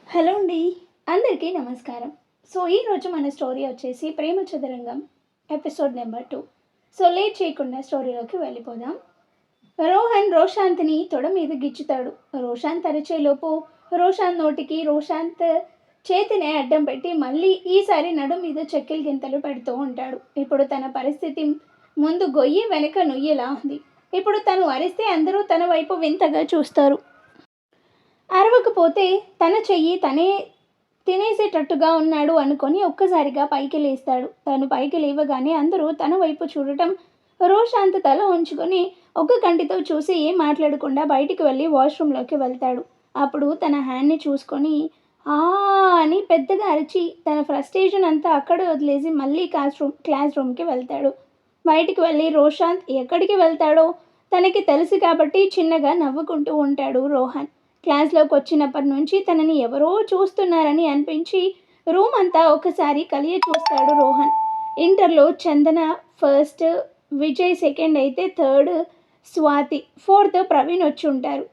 Hello అండి. అందరికీ నమస్కారం. ఈరోజు మన స్టోరీ వచ్చేసి 'ప్రేమ చదరంగం' ఎపిసోడ్ నెంబర్ 2. లేట్ చేయకుండా స్టోరీలోకి వెళ్ళిపోదాం. రోహన్ రోషాంత్‌ని తొడ మీద గిచ్చుతాడు. రోషాంత్ అరిచేలోపు రోషాంత్ నోటికి రోషాంత్ చేతిని అడ్డం పెట్టి మళ్ళీ ఈసారి నడుం మీద చెక్కిలి గింతలు పెడుతూ ఉంటాడు. ఇప్పుడు తన పరిస్థితి ముందు గొయ్యి వెనక నుయ్యిలా ఉంది. ఇప్పుడు తను అరిస్తే అందరూ తన వైపు వింతగా చూస్తారు. అరవకపోతే తన చెయ్యి తనే తినేసేటట్టుగా ఉన్నాడు అనుకొని ఒక్కసారిగా పైకి లేస్తాడు. తను పైకి లేవగానే అందరూ తన వైపు చూడటం, రోషాంత్ తల ఉంచుకొని ఒక కంటితో చూసి ఏం మాట్లాడకుండా బయటికి వెళ్ళి వాష్రూమ్లోకి వెళ్తాడు. అప్పుడు తన హ్యాండ్ని చూసుకొని ఆ అని పెద్దగా అరిచి తన ఫ్రస్ట్రేషన్ అంతా అక్కడే వదిలేసి మళ్ళీ క్లాస్ రూమ్కి వెళ్తాడు. బయటికి వెళ్ళి రోషాంత్ ఎక్కడికి వెళ్తాడో తనకి తెలుసు కాబట్టి చిన్నగా నవ్వుకుంటూ ఉంటాడు రోహన్. క్లాస్లోకి వచ్చినప్పటి నుంచి తనని ఎవరో చూస్తున్నారని అనిపించి రూమ్ అంతా ఒకసారి కలియ చూస్తాడు రోహన్. ఇంటర్లో చందన ఫస్ట్, విజయ్ సెకండ్ అయితే థర్డ్ స్వాతి, ఫోర్త్ ప్రవీణ్ వచ్చి ఉంటారు.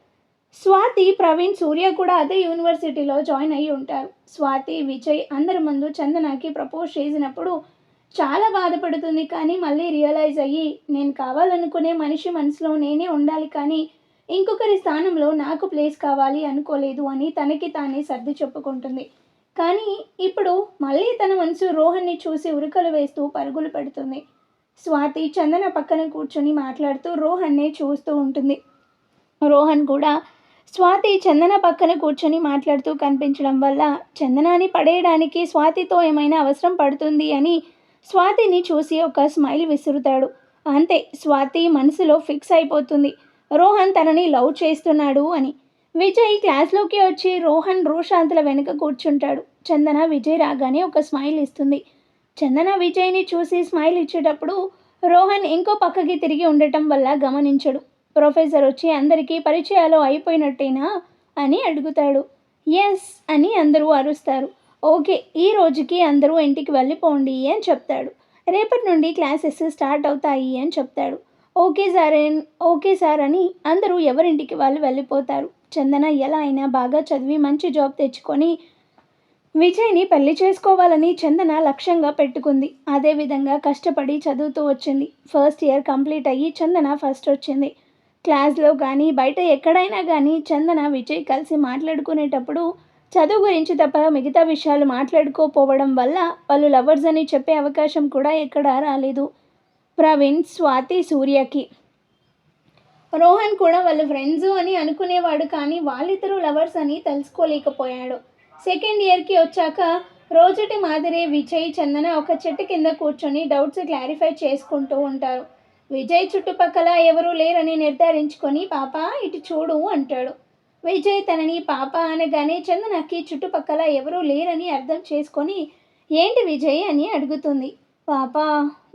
స్వాతి, ప్రవీణ్, సూర్య కూడా అదే యూనివర్సిటీలో జాయిన్ అయ్యి ఉంటారు. స్వాతి, విజయ్ అందరి ముందు చందనకి ప్రపోజ్ చేసినప్పుడు చాలా బాధపడుతుంది. కానీ మళ్ళీ రియలైజ్ అయ్యి నేను కావాలనుకునే మనిషి మనసులో నేనే ఉండాలి, కానీ ఇంకొకరి స్థానంలో నాకు ప్లేస్ కావాలి అనుకోలేదు అని తనకి తానే సర్ది చెప్పుకుంటుంది. కానీ ఇప్పుడు మళ్ళీ తన మనసు రోహన్ని చూసి ఉరుకలు వేస్తూ పరుగులు పెడుతుంది. స్వాతి చందన పక్కన కూర్చొని మాట్లాడుతూ రోహన్నే చూస్తూ ఉంటుంది. రోహన్ కూడా స్వాతి చందన పక్కన కూర్చొని మాట్లాడుతూ కనిపించడం వల్ల చందనాన్ని పడేయడానికి స్వాతితో ఏమైనా అవసరం పడుతుంది అని స్వాతిని చూసి ఒక స్మైల్ విసురుతాడు. అంతే, స్వాతి మనసులో ఫిక్స్ అయిపోతుంది రోహన్ తనని లవ్ చేస్తున్నాడు అని. విజయ్ క్లాస్లోకి వచ్చి రోహన్ రోషాంత్ల వెనుక కూర్చుంటాడు. చందన విజయ్ రాగానే ఒక స్మైల్ ఇస్తుంది. చందన విజయ్ని చూసి స్మైల్ ఇచ్చేటప్పుడు రోహన్ ఇంకో పక్కకి తిరిగి ఉండటం వల్ల గమనించడు. ప్రొఫెసర్ వచ్చి అందరికీ పరిచయాలు అయిపోయినట్టేనా అని అడుగుతాడు. ఎస్ అని అందరూ అరుస్తారు. ఓకే, ఈ రోజుకి అందరూ ఇంటికి వెళ్ళిపోండి అని చెప్తాడు. రేపటి నుండి క్లాసెస్ స్టార్ట్ అవుతాయి అని చెప్తాడు. ఓకే సార్ అని అందరూ ఎవరింటికి వాళ్ళు వెళ్ళిపోతారు. చందన ఎలా అయినా బాగా చదివి మంచి జాబ్ తెచ్చుకొని విజయ్ని పెళ్లి చేసుకోవాలని చందన లక్ష్యంగా పెట్టుకుంది. అదేవిధంగా కష్టపడి చదువుతూ వచ్చింది. ఫస్ట్ ఇయర్ కంప్లీట్ అయ్యి చందన ఫస్ట్ వచ్చింది. క్లాస్లో కానీ బయట ఎక్కడైనా కానీ చందన విజయ్ కలిసి మాట్లాడుకునేటప్పుడు చదువు గురించి తప్ప మిగతా విషయాలు మాట్లాడుకోపోవడం వల్ల వాళ్ళు లవర్స్ అని చెప్పే అవకాశం కూడా ఎక్కడా రాలేదు. ప్రవీణ్, స్వాతి, సూర్యకి. రోహన్ కూడా వాళ్ళ ఫ్రెండ్స్ అని అనుకునేవాడు, కానీ వాళ్ళిద్దరూ లవర్స్ అని తెలుసుకోలేకపోయాడు. సెకండ్ ఇయర్కి వచ్చాక రోజుటి మాదిరి విజయ్, చందన ఒక చెట్టు కింద కూర్చొని డౌట్స్ క్లారిఫై చేసుకుంటూ ఉంటారు. విజయ్ చుట్టుపక్కల ఎవరూ లేరని నిర్ధారించుకొని పాప ఇటు చూడు అంటాడు. విజయ్ తనని పాప అనగానే చందనకి చుట్టుపక్కల ఎవరూ లేరని అర్థం చేసుకొని ఏంటి విజయ్ అని అడుగుతుంది. పాప,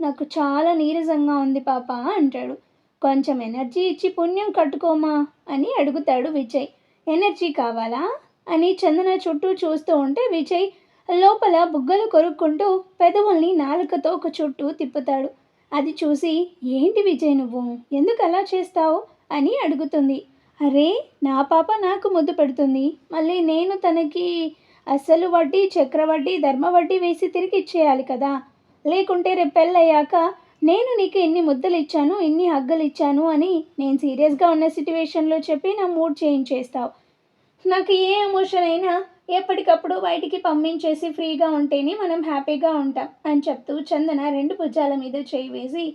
నాకు చాలా నీరసంగా ఉంది పాప అంటాడు. కొంచెం ఎనర్జీ ఇచ్చి పుణ్యం కట్టుకోమా అని అడుగుతాడు విజయ్. ఎనర్జీ కావాలా అని చందన చుట్టూ చూస్తూ ఉంటే విజయ్ లోపల బుగ్గలు కొరుక్కుంటూ పెదవుల్ని నాలుకతో ఒక చుట్టూ తిప్పుతాడు. అది చూసి ఏంటి విజయ్ నువ్వు ఎందుకు అలా చేస్తావు అని అడుగుతుంది. అరే, నా పాప నాకు ముద్దు పెడుతుంది, మళ్ళీ నేను తనకి అసలు వడ్డీ, చక్రవడ్డీ, ధర్మ వడ్డీ వేసి తిరిగి ఇచ్చేయాలి కదా. లేకుంటే రేపు పెళ్ళయ్యాక నేను నీకు ఇన్ని ముద్దలు ఇచ్చాను, ఇన్ని హగ్గులు ఇచ్చాను అని నేను సీరియస్గా ఉన్న సిట్యువేషన్లో చెప్పి నా మూడ్ చేంజ్ చేస్తావు. నాకు ఏ ఎమోషన్ అయినా ఎప్పటికప్పుడు బయటికి పంపించేసి ఫ్రీగా ఉంటేనే మనం హ్యాపీగా ఉంటాం అని చెప్తూ చందన రెండు భుజాల మీద చేయి వేసి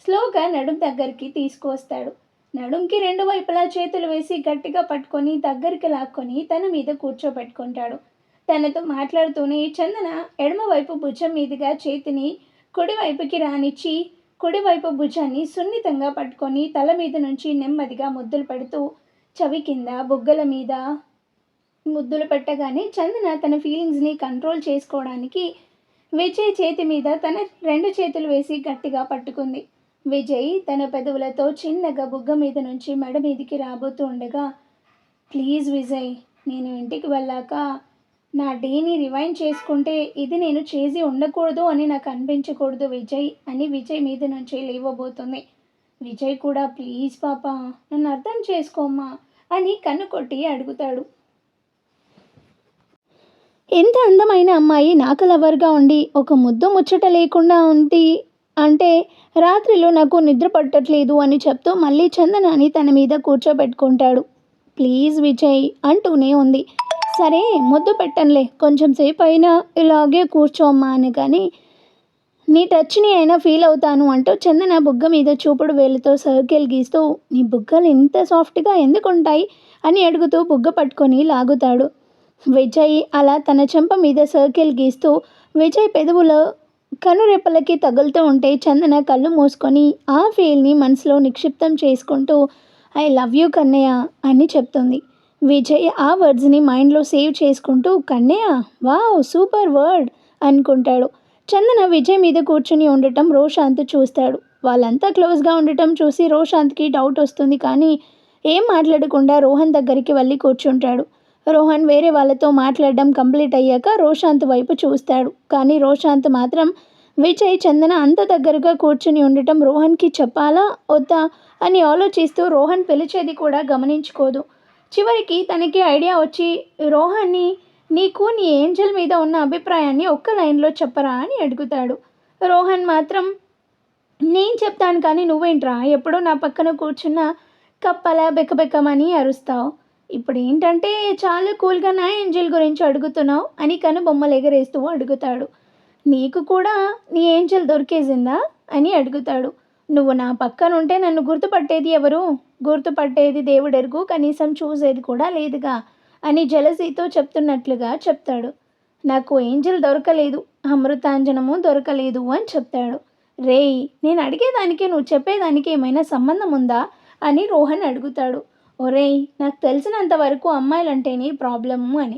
స్లోగా నడుం దగ్గరికి తీసుకువస్తాడు. నడుంకి రెండు వైపులా చేతులు వేసి గట్టిగా పట్టుకొని దగ్గరికి లాక్కొని తన మీద కూర్చోబెట్టుకుంటాడు. తనతో మాట్లాడుతూనే చందన ఎడమవైపు భుజం మీదుగా చేతిని కుడివైపుకి రానిచ్చి కుడివైపు భుజాన్ని సున్నితంగా పట్టుకొని తల మీద నుంచి నెమ్మదిగా ముద్దులు పెడుతూ చెవి కింద బుగ్గల మీద ముద్దులు పెట్టగానే చందన తన ఫీలింగ్స్ని కంట్రోల్ చేసుకోవడానికి విజయ్ చేతి మీద తన రెండు చేతులు వేసి గట్టిగా పట్టుకుంది. విజయ్ తన పెదవులతో చిన్నగా బుగ్గ మీద నుంచి మెడ మీదికి రాబోతూ ఉండగా, ప్లీజ్ విజయ్, నేను ఇంటికి వెళ్ళాక నా డేని రివైండ్ చేసుకుంటే ఇది నేను చేసి ఉండకూడదు అని నాకు అనిపించకూడదు విజయ్ అని విజయ్ మీద నుంచి లేవబోతుంది. విజయ్ కూడా ప్లీజ్ పాప, నన్ను అర్థం చేసుకోమ్మా అని కన్ను కొట్టి అడుగుతాడు. ఎంత అందమైన అమ్మాయి నాకు లవర్గా ఉండి ఒక ముద్దు ముచ్చట లేకుండా ఉంది అంటే రాత్రిలో నాకు నిద్ర పట్టట్లేదు అని చెప్తూ మళ్ళీ చందనాని తన మీద కూర్చోబెట్టుకుంటాడు. ప్లీజ్ విజయ్ అంటూనే ఉంది. సరే ముద్దు పెట్టనులే, కొంచెం సేపు అయినా ఇలాగే కూర్చోమ్మా అని కానీ నీ టచ్ని అయినా ఫీల్ అవుతాను అంటూ చందన బుగ్గ మీద చూపుడు వేలుతో సర్కిల్ గీస్తూ నీ బుగ్గలు ఇంత సాఫ్ట్గా ఎందుకుంటాయి అని అడుగుతూ బుగ్గ పట్టుకొని లాగుతాడు. విజయ్ అలా తన చెంప మీద సర్కిల్ గీస్తూ విజయ్ పెదవులో కనురెప్పలకి తగులుతూ ఉంటే చందన కళ్ళు మూసుకొని ఆ ఫీల్ని మనసులో నిక్షిప్తం చేసుకుంటూ ఐ లవ్ యూ కన్నయ్య అని చెప్తుంది. విజయ్ ఆ వర్డ్స్ని మైండ్లో సేవ్ చేసుకుంటూ కన్నయ్య వావ్ సూపర్ వర్డ్ అనుకుంటాడు. చందన విజయ్ మీద కూర్చుని ఉండటం రోషాంత్ చూస్తాడు. వాళ్ళంతా క్లోజ్గా ఉండటం చూసి రోషాంత్కి డౌట్ వస్తుంది. కానీ ఏం మాట్లాడకుండా రోహన్ దగ్గరికి వెళ్ళి కూర్చుంటాడు. రోహన్ వేరే వాళ్ళతో మాట్లాడడం కంప్లీట్ అయ్యాక రోషాంత్ వైపు చూస్తాడు. కానీ రోషాంత్ మాత్రం విజయ్ చందన అంత దగ్గరగా కూర్చుని ఉండటం రోహన్కి చెప్పాలా వద్దా అని ఆలోచిస్తూ రోహన్ పిలిచేది కూడా గమనించుకోదు. చివరికి తనకి ఐడియా వచ్చి రోహన్ని నీకు నీ ఏంజల్ మీద ఉన్న అభిప్రాయాన్ని ఒక్క లైన్లో చెప్పరా అని అడుగుతాడు. రోహన్ మాత్రం నేను చెప్తాను కానీ నువ్వేంట్రా ఎప్పుడూ నా పక్కన కూర్చున్న కప్పలా బెక్కబెక్కమని అరుస్తావు. ఇప్పుడు ఏంటంటే చాలా కూల్గా నా ఏంజల్ గురించి అడుగుతున్నావు అని కనుబొమ్మలు ఎగరేస్తూ అడుగుతాడు. నీకు కూడా నీ ఏంజల్ దొరికేసిందా అని అడుగుతాడు. నువ్వు నా పక్కనుంటే నన్ను గుర్తుపట్టేది ఎవరు? గుర్తుపట్టేది దేవుడెరుగు, కనీసం చూసేది కూడా లేదుగా అని జలసీతో చెప్తున్నట్లుగా చెప్తాడు. నాకు ఏంజల్ దొరకలేదు, అమృతాంజనము దొరకలేదు అని చెప్తాడు. రేయ్ నేను అడిగేదానికి నువ్వు చెప్పేదానికి ఏమైనా సంబంధం ఉందా అని రోహన్ అడుగుతాడు. ఒరేయ్ నాకు తెలిసినంత వరకు అమ్మాయిలంటేనే ప్రాబ్లము అని.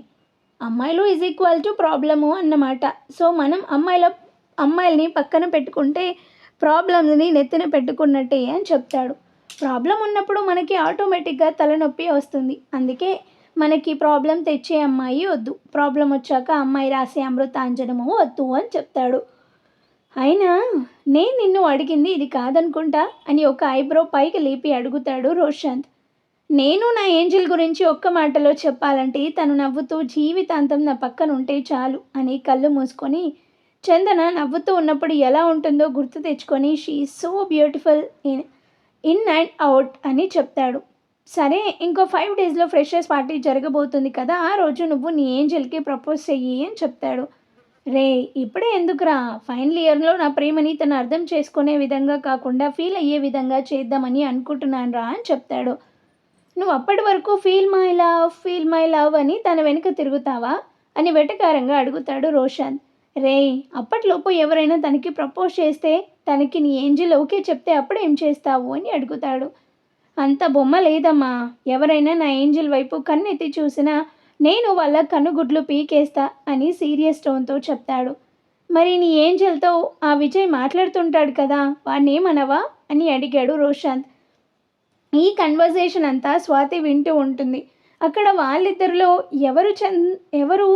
అమ్మాయిలు ఈజ్ ఈక్వల్ టు ప్రాబ్లము అన్నమాట. సో మనం అమ్మాయిల్ని పక్కన పెట్టుకుంటే ప్రాబ్లమ్స్ని నెత్తిన పెట్టుకున్నట్టే అని చెప్తాడు. ప్రాబ్లం ఉన్నప్పుడు మనకి ఆటోమేటిక్గా తలనొప్పి వస్తుంది. అందుకే మనకి ప్రాబ్లం తెచ్చే అమ్మాయి వద్దు, ప్రాబ్లం వచ్చాక అమ్మాయి రాసే అమృతాంజనము వద్దు అని చెప్తాడు. అయినా నేను నిన్ను అడిగింది ఇది కాదనుకుంటా అని ఒక ఐబ్రో పైకి లేపి అడుగుతాడు రోషాంత్. నేను నా ఏంజల్ గురించి ఒక్క మాటలో చెప్పాలంటే తను నవ్వుతూ జీవితాంతం నా పక్కన ఉంటే చాలు అని కళ్ళు మూసుకొని చందన నవ్వుతూ ఉన్నప్పుడు ఎలా ఉంటుందో గుర్తు తెచ్చుకొని she so beautiful in and out అని చెప్తాడు. సరే ఇంకో 5 డేస్లో ఫ్రెషర్స్ పార్టీ జరగబోతుంది కదా, ఆ రోజు నువ్వు నీ ఏంజల్కి ప్రపోజ్ చెయ్యి అని చెప్తాడు. రే ఇప్పుడే ఎందుకురా, ఫైనల్ ఇయర్లో నా ప్రేమని తను అర్థం చేసుకునే విధంగా కాకుండా ఫీల్ అయ్యే విధంగా చేద్దామని అనుకుంటున్నాను రా అని చెప్తాడు. నువ్వు అప్పటి వరకు ఫీల్ మై లవ్ అని తన వెనుక తిరుగుతావా అని వెటకారంగా అడుగుతాడు రోషాంత్. రే అప్పట్లోపు ఎవరైనా తనకి ప్రపోజ్ చేస్తే తనకి నీ ఏంజల్ ఓకే చెప్తే అప్పుడేం చేస్తావు అని అడుగుతాడు. అంత బొమ్మ లేదమ్మా, ఎవరైనా నా ఏంజల్ వైపు కన్నెత్తి చూసినా నేను వాళ్ళ కనుగుడ్లు పీకేస్తా అని సీరియస్ టోన్తో చెప్తాడు. మరి నీ ఏంజల్తో ఆ విజయ్ మాట్లాడుతుంటాడు కదా, వాడినేమనవా అని అడిగాడు రోషాంత్. ఈ కన్వర్జేషన్ అంతా స్వాతి వింటూ ఉంటుంది. అక్కడ వాళ్ళిద్దరిలో ఎవరు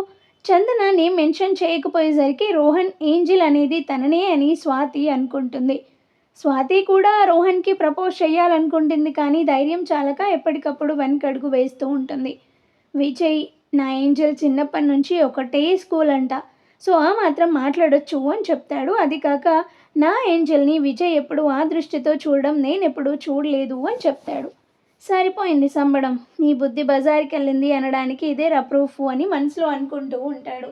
చందన నేమ్ మెన్షన్ చేయకపోయేసరికి రోహన్ ఏంజిల్ అనేది తననే అని స్వాతి అనుకుంటుంది. స్వాతి కూడా రోహన్కి ప్రపోజ్ చేయాలనుకుంటుంది కానీ ధైర్యం చాలక ఎప్పటికప్పుడు వెనకడుగు వేస్తూ ఉంటుంది. విజయ్ నా ఏంజల్ చిన్నప్పటి నుంచి ఒకటే స్కూల్ అంట, సో ఆ మాత్రం మాట్లాడొచ్చు అని చెప్తాడు. అది కాక నా ఏంజల్ని విజయ్ ఎప్పుడు ఆ దృష్టితో చూడడం నేనెప్పుడూ చూడలేదు అని చెప్తాడు. సరిపోయింది సంబడం, నీ బుద్ధి బజార్కి వెళ్ళింది అనడానికి ఇదే ప్రూఫ్ అని మనసులో అనుకుంటూ ఉంటాడు.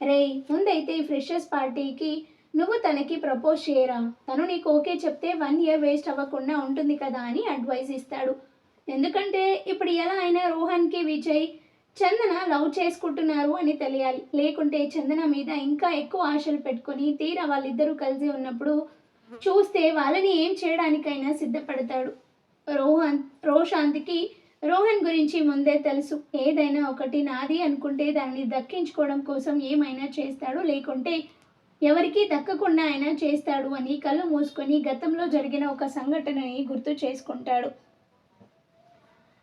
రే ముందైతే ఈ ఫ్రెషర్స్ పార్టీకి నువ్వు తనకి ప్రపోజ్ చేయరా, తను నీకు ఓకే చెప్తే 1 ఇయర్ వేస్ట్ అవ్వకుండా ఉంటుంది కదా అని అడ్వైస్ ఇస్తాడు. ఎందుకంటే ఇప్పుడు ఎలా అయినా రోహన్కి విజయ్ చందన లవ్ చేసుకుంటున్నారు అని తెలియాలి, లేకుంటే చందన మీద ఇంకా ఎక్కువ ఆశలు పెట్టుకొని తీరా వాళ్ళిద్దరూ కలిసి ఉన్నప్పుడు చూస్తే వాళ్ళని ఏం చేయడానికైనా సిద్ధపడతాడు. రోషాంత్కి రోహన్ గురించి ముందే తెలుసు. ఏదైనా ఒకటి నాది అనుకుంటే దాన్ని దక్కించుకోవడం కోసం ఏమైనా చేస్తాడు, లేకుంటే ఎవరికీ దక్కకుండా అయినా చేస్తాడు అని కళ్ళు మూసుకొని గతంలో జరిగిన ఒక సంఘటనని గుర్తు చేసుకుంటాడు.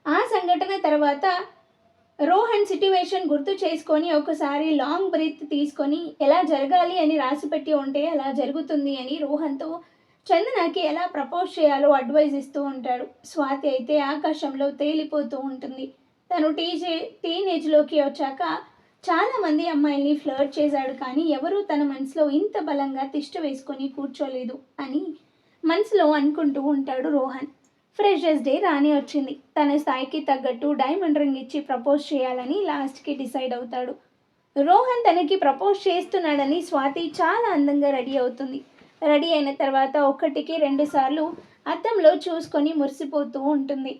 ఆ సంఘటన తర్వాత రోహన్ సిట్యువేషన్ గుర్తు చేసుకొని ఒకసారి లాంగ్ బ్రీత్ తీసుకొని ఎలా జరగాలి అని రాసిపెట్టి ఉంటే అలా జరుగుతుంది అని రోహన్తో చందనకి ఎలా ప్రపోజ్ చేయాలో అడ్వైజ్ ఇస్తూ ఉంటాడు. స్వాతి అయితే ఆకాశంలో తేలిపోతూ ఉంటుంది. తను టీనేజ్లోకి వచ్చాక చాలామంది అమ్మాయిల్ని ఫ్లర్ట్ చేశాడు కానీ ఎవరూ తన మనసులో ఇంత బలంగా తిష్ట వేసుకొని కూర్చోలేదు అని మనసులో అనుకుంటూ ఉంటాడు రోహన్. ఫ్రెషర్స్ డే రాని వచ్చింది. తన స్థాయికి తగ్గట్టు డైమండ్ రింగ్ ఇచ్చి ప్రపోజ్ చేయాలని లాస్ట్కి డిసైడ్ అవుతాడు. రోహన్ తనకి ప్రపోజ్ చేస్తున్నాడని స్వాతి చాలా అందంగా రెడీ అవుతుంది. రెడీ అయిన తర్వాత ఒకటికి 2 సార్లు అద్దంలో చూసుకొని మురిసిపోతూ ఉంటుంది.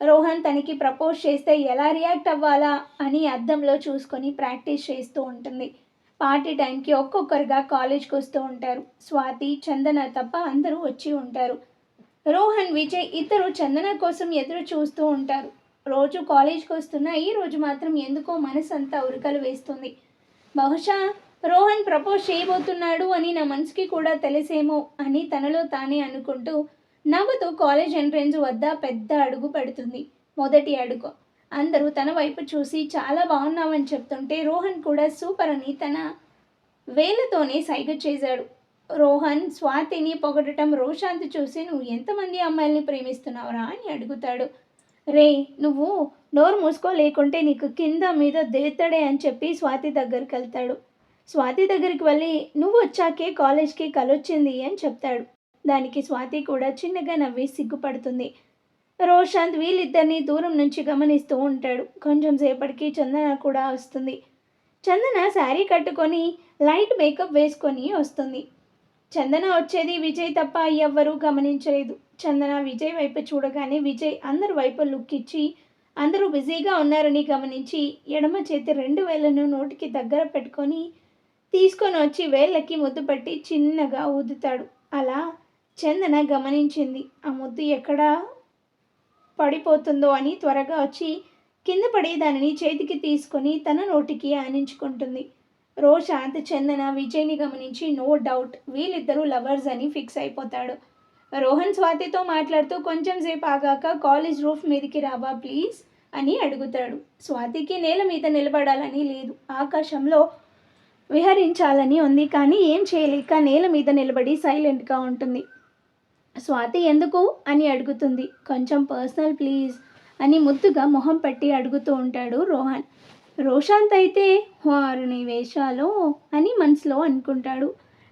రోహన్ తనకి ప్రపోజ్ చేస్తే ఎలా రియాక్ట్ అవ్వాలా అని అద్దంలో చూసుకొని ప్రాక్టీస్ చేస్తూ ఉంటుంది. పార్టీ టైంకి ఒక్కొక్కరుగా కాలేజ్కి వస్తూ ఉంటారు. స్వాతి, చందన తప్ప అందరూ వచ్చి ఉంటారు. రోహన్, విజయ్ ఇద్దరు చందన కోసం ఎదురు చూస్తూ ఉంటారు. రోజు కాలేజ్కి వస్తున్నా ఈ రోజు మాత్రం ఎందుకో మనసంతా ఉరకలు వేస్తుంది. బహుశా రోహన్ ప్రపోజ్ చేయబోతున్నాడు అని నా మనసుకి కూడా తెలిసేమో అని తనలో తానే అనుకుంటూ నవ్వుతూ కాలేజ్ ఎంట్రెన్స్ వద్ద పెద్ద అడుగు పెడుతుంది. మొదటి అడుగు. అందరూ తన వైపు చూసి చాలా బాగున్నామని చెప్తుంటే రోహన్ కూడా సూపర్ అని తన వేళ్ళతోనే సైగ చేశాడు. రోహన్ స్వాతిని పొగడటం రోషాంత్ చూసి నువ్వు ఎంతమంది అమ్మాయిల్ని ప్రేమిస్తున్నావురా అని అడుగుతాడు. రే నువ్వు నోరు మూసుకో లేకుంటే నీకు కింద మీద దేత్తడే అని చెప్పి స్వాతి దగ్గరికి వెళ్తాడు. స్వాతి దగ్గరికి వెళ్ళి నువ్వు వచ్చాకే కాలేజ్కి కలొచ్చింది అని చెప్తాడు. దానికి స్వాతి కూడా చిన్నగా నవ్వి సిగ్గుపడుతుంది. రోషాంత్ వీళ్ళిద్దరినీ దూరం నుంచి గమనిస్తూ ఉంటాడు. కొంచెం సేపటికి చందన కూడా వస్తుంది. చందన శారీ కట్టుకొని లైట్ మేకప్ వేసుకొని వస్తుంది. చందన వచ్చేది విజయ్ తప్ప ఎవ్వరూ గమనించలేదు. చందన విజయ్ వైపు చూడగానే విజయ్ అందరి వైపు లుక్ ఇచ్చి అందరూ బిజీగా ఉన్నారని గమనించి ఎడమ చేతి 2 వేళ్లను నోటికి దగ్గర పెట్టుకొని తీసుకొని వచ్చి వేళ్ళకి ముద్దు పెట్టి చిన్నగా ఊదుతాడు. అలా చందన గమనించింది. ఆ ముద్దు ఎక్కడ పడిపోతుందో అని త్వరగా వచ్చి కింద పడి దానిని చేతికి తీసుకొని తన నోటికి ఆనించుకుంటుంది. రోషాంత్ చందన విజయ్ని గమనించి నో డౌట్ వీళ్ళిద్దరూ లవర్స్ అని ఫిక్స్ అయిపోతాడు. రోహన్ స్వాతితో మాట్లాడుతూ కొంచెం సేపు ఆగాక కాలేజ్ రూఫ్ మీదకి రావా ప్లీజ్ అని అడుగుతాడు. స్వాతికి నేల మీద నిలబడాలని లేదు, ఆకాశంలో విహరించాలని ఉంది. కానీ ఏం చేయలేక నేల మీద నిలబడి సైలెంట్గా ఉంటుంది. స్వాతి ఎందుకు అని అడుగుతుంది. కొంచెం పర్సనల్ ప్లీజ్ అని ముద్దుగా మొహం పెట్టి అడుగుతూ ఉంటాడు రోహన్. రోషాంత్ అయితే వారిని వేషాలో అని మనసులో అనుకుంటాడు.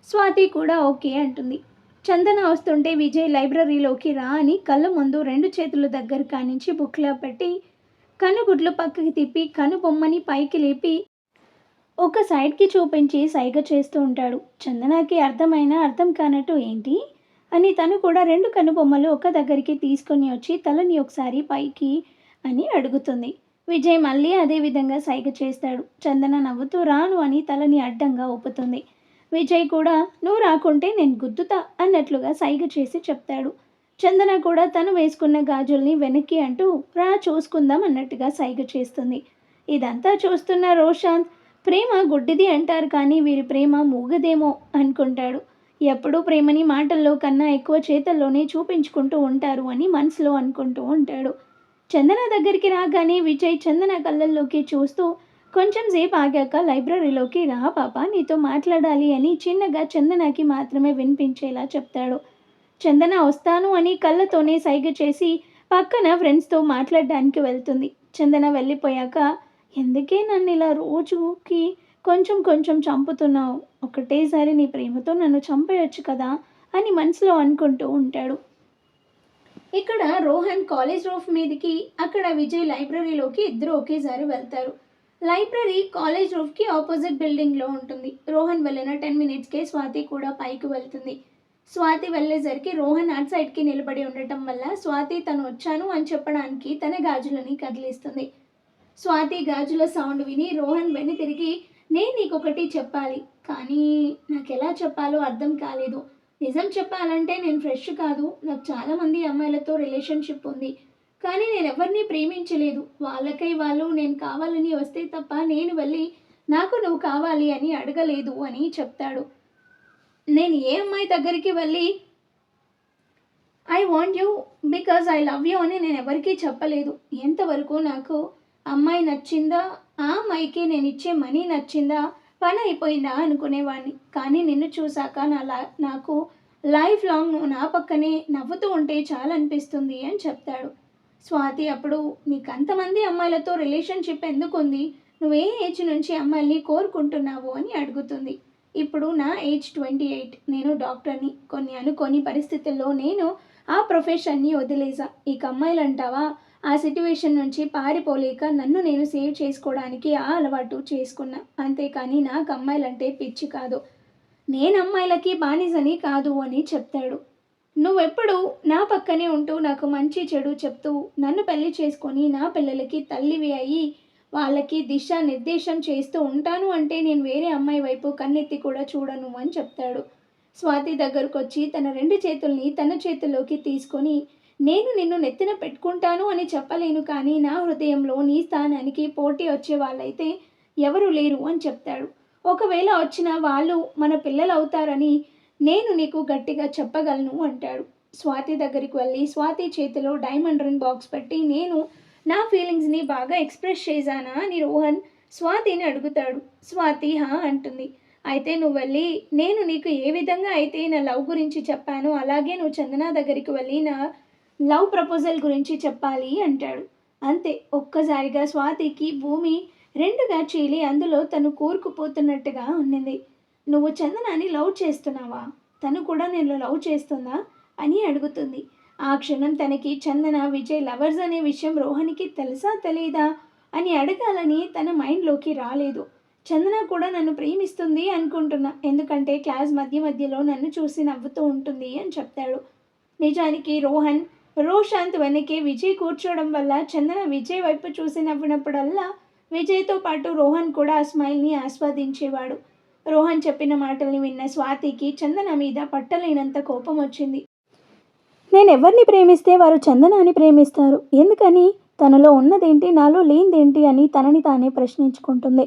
స్వాతి కూడా ఓకే అంటుంది. చందన వస్తుంటే విజయ్ లైబ్రరీలోకి రా అని కళ్ళ ముందు 2 చేతుల దగ్గర కానించి బుక్లో పెట్టి కనుగుడ్లు పక్కకి తిప్పి కనుబొమ్మని పైకి లేపి ఒక సైడ్కి చూపించి సైగ చేస్తూ ఉంటాడు. చందనకి అర్థం కానట్టు ఏంటి అని తను కూడా 2 కనుబొమ్మలు ఒక దగ్గరికి తీసుకొని వచ్చి తలని ఒకసారి పైకి అని అడుగుతుంది. విజయ్ మళ్ళీ అదే విధంగా సైగ చేస్తాడు. చందన నవ్వుతూ రాను అని తలని అడ్డంగా ఊపుతుంది. విజయ్ కూడా నువ్వు రాకుంటే నేను గుద్దుతా అన్నట్లుగా సైగ చేసి చెప్తాడు. చందన కూడా తను వేసుకున్న గాజుల్ని వెనక్కి అంటూ రా చూసుకుందాం అన్నట్టుగా సైగ చేస్తుంది. ఇదంతా చూస్తున్న రోషాంత్ ప్రేమ గుడ్డిది అంటారు కానీ వీరి ప్రేమ మూగదేమో అనుకుంటాడు. ఎప్పుడూ ప్రేమని మాటల్లో కన్నా ఎక్కువ చేతల్లోనే చూపించుకుంటూ ఉంటారు అని మనసులో అనుకుంటూ ఉంటాడు. చందన దగ్గరికి రాగానే విజయ్ చందన కళ్ళల్లోకి చూస్తూ కొంచెం సేపు ఆగాక లైబ్రరీలోకి రా పాప నీతో మాట్లాడాలి అని చిన్నగా చందనకి మాత్రమే వినిపించేలా చెప్తాడు. చందన వస్తాను అని కళ్ళతోనే సైగ చేసి పక్కన ఫ్రెండ్స్తో మాట్లాడడానికి వెళ్తుంది. చందన వెళ్ళిపోయాక ఎందుకే నన్ను ఇలా రోజుకి కొంచెం కొంచెం చంపుతున్నావు, ఒకటేసారి నీ ప్రేమతో నన్ను చంపేయొచ్చు కదా అని మనసులో అనుకుంటూ ఉంటాడు. ఇక్కడ రోహన్ కాలేజ్ రూఫ్ మీదకి, అక్కడ విజయ్ లైబ్రరీలోకి ఇద్దరు ఒకేసారి వెళ్తారు. లైబ్రరీ కాలేజ్ రూఫ్కి ఆపోజిట్ బిల్డింగ్లో ఉంటుంది. రోహన్ వెళ్ళిన 10 మినిట్స్కే స్వాతి కూడా పైకి వెళ్తుంది. స్వాతి వెళ్ళేసరికి రోహన్ అట్ సైడ్కి నిలబడి ఉండటం వల్ల స్వాతి తను వచ్చాను అని చెప్పడానికి తన గాజులని కదిలిస్తుంది. స్వాతి గాజుల సౌండ్ విని రోహన్ వెను తిరిగి నేను నీకొకటి చెప్పాలి, కానీ నాకు ఎలా చెప్పాలో అర్థం కాలేదు. నిజం చెప్పాలంటే నేను ఫ్రెష్ కాదు, నాకు చాలామంది అమ్మాయిలతో రిలేషన్షిప్ ఉంది, కానీ నేను ఎవరిని ప్రేమించలేదు. వాళ్ళకై వాళ్ళు నేను కావాలని వస్తే తప్ప నేను వెళ్ళి నాకు నువ్వు కావాలి అని అడగలేదు అని చెప్తాడు. నేను ఏ అమ్మాయి దగ్గరికి వెళ్ళి I want you because I love you అని నేను ఎవరికీ చెప్పలేదు. ఎంతవరకు నాకు అమ్మాయి నచ్చిందా, ఆ అమ్మాయికి నేను ఇచ్చే మనీ నచ్చిందా, పని అయిపోయిందా అనుకునేవాడిని. కానీ నిన్ను చూశాక నాకు లైఫ్ లాంగ్ నువ్వు నా పక్కనే నవ్వుతూ ఉంటే చాలా అనిపిస్తుంది అని చెప్తాడు. స్వాతి అప్పుడు నీకు అంతమంది అమ్మాయిలతో రిలేషన్షిప్ ఎందుకు ఉంది, నువ్వు ఏ ఏజ్ నుంచి అమ్మాయిల్ని కోరుకుంటున్నావు అని అడుగుతుంది. ఇప్పుడు నా ఏజ్ 28. నేను డాక్టర్ని. కొన్ని అనుకోని పరిస్థితుల్లో నేను ఆ ప్రొఫెషన్ని వదిలేసా. ఇక అమ్మాయిలంటావా, ఆ సిట్యుయేషన్ నుంచి పారిపోలేక నన్ను నేను సేవ్ చేసుకోవడానికి ఆ అలవాటు చేసుకున్నా. అంతేకాని నాకు అమ్మాయిలంటే పిచ్చి కాదు. నేను అమ్మాయిలకి బానిసని కాదు అని చెప్తాడు. నువ్వెప్పుడు నా పక్కనే ఉంటూ నాకు మంచి చెడు చెప్తూ నన్ను పెళ్లి చేసుకొని నా పిల్లలకి తల్లివి అయ్యి వాళ్ళకి దిశానిర్దేశం చేస్తూ ఉంటాను అంటే నేను వేరే అమ్మాయి వైపు కన్నెత్తి కూడా చూడను అని చెప్తాడు. స్వాతి దగ్గరకొచ్చి తన 2 చేతుల్ని తన చేతుల్లోకి తీసుకొని, నేను నిన్ను నెత్తిన పెట్టుకుంటాను అని చెప్పలేను కానీ నా హృదయంలో నీ స్థానానికి పోటీ వచ్చే వాళ్ళైతే ఎవరు లేరు అని చెప్తాడు. ఒకవేళ వచ్చిన వాళ్ళు మన పిల్లలవుతారని నేను నీకు గట్టిగా చెప్పగలను అంటాడు. స్వాతి దగ్గరికి వెళ్ళి స్వాతి చేతిలో డైమండ్ రింగ్ బాక్స్ పెట్టి, నేను నా ఫీలింగ్స్ని బాగా ఎక్స్ప్రెస్ చేశానా అని రోహన్ స్వాతిని అడుగుతాడు. స్వాతి హా అంటుంది. అయితే నువ్వు వెళ్ళి నేను నీకు ఏ విధంగా అయితే నా లవ్ గురించి చెప్పానో అలాగే నువ్వు చందన దగ్గరికి వెళ్ళి నా లవ్ ప్రపోజల్ గురించి చెప్పాలి అంటాడు. అంతే, ఒక్కసారిగా స్వాతికి భూమి రెండుగా చీలి అందులో తను కూరుకుపోతున్నట్టుగా ఉన్నింది. నువ్వు చందనాన్ని లవ్ చేస్తున్నావా? తను కూడా నేను లవ్ చేస్తుందా అని అడుగుతుంది. ఆ క్షణం తనకి చందన విజయ్ లవర్స్ అనే విషయం రోహన్కి తెలుసా తెలీదా అని అడగాలని తన మైండ్లోకి రాలేదు. చందన కూడా నన్ను ప్రేమిస్తుంది అనుకుంటున్నా, ఎందుకంటే క్లాస్ మధ్య మధ్యలో నన్ను చూసి నవ్వుతూ ఉంటుంది అని చెప్తాడు. నిజానికి రోహన్ రోషాంత్ వెనకే విజయ్ కూర్చోవడం వల్ల చందన విజయ్ వైపు చూసి నవ్వినప్పుడల్లా విజయ్తో పాటు రోహన్ కూడా ఆ స్మైల్ని ఆస్వాదించేవాడు. రోహన్ చెప్పిన మాటల్ని విన్న స్వాతికి చందన మీద పట్టలేనంత కోపం వచ్చింది. నేను ఎవరిని ప్రేమిస్తే వారు చందనాన్ని ప్రేమిస్తారు, ఎందుకని? తనలో ఉన్నదేంటి, నాలో లేనిదేంటి అని తనని తానే ప్రశ్నించుకుంటుంది.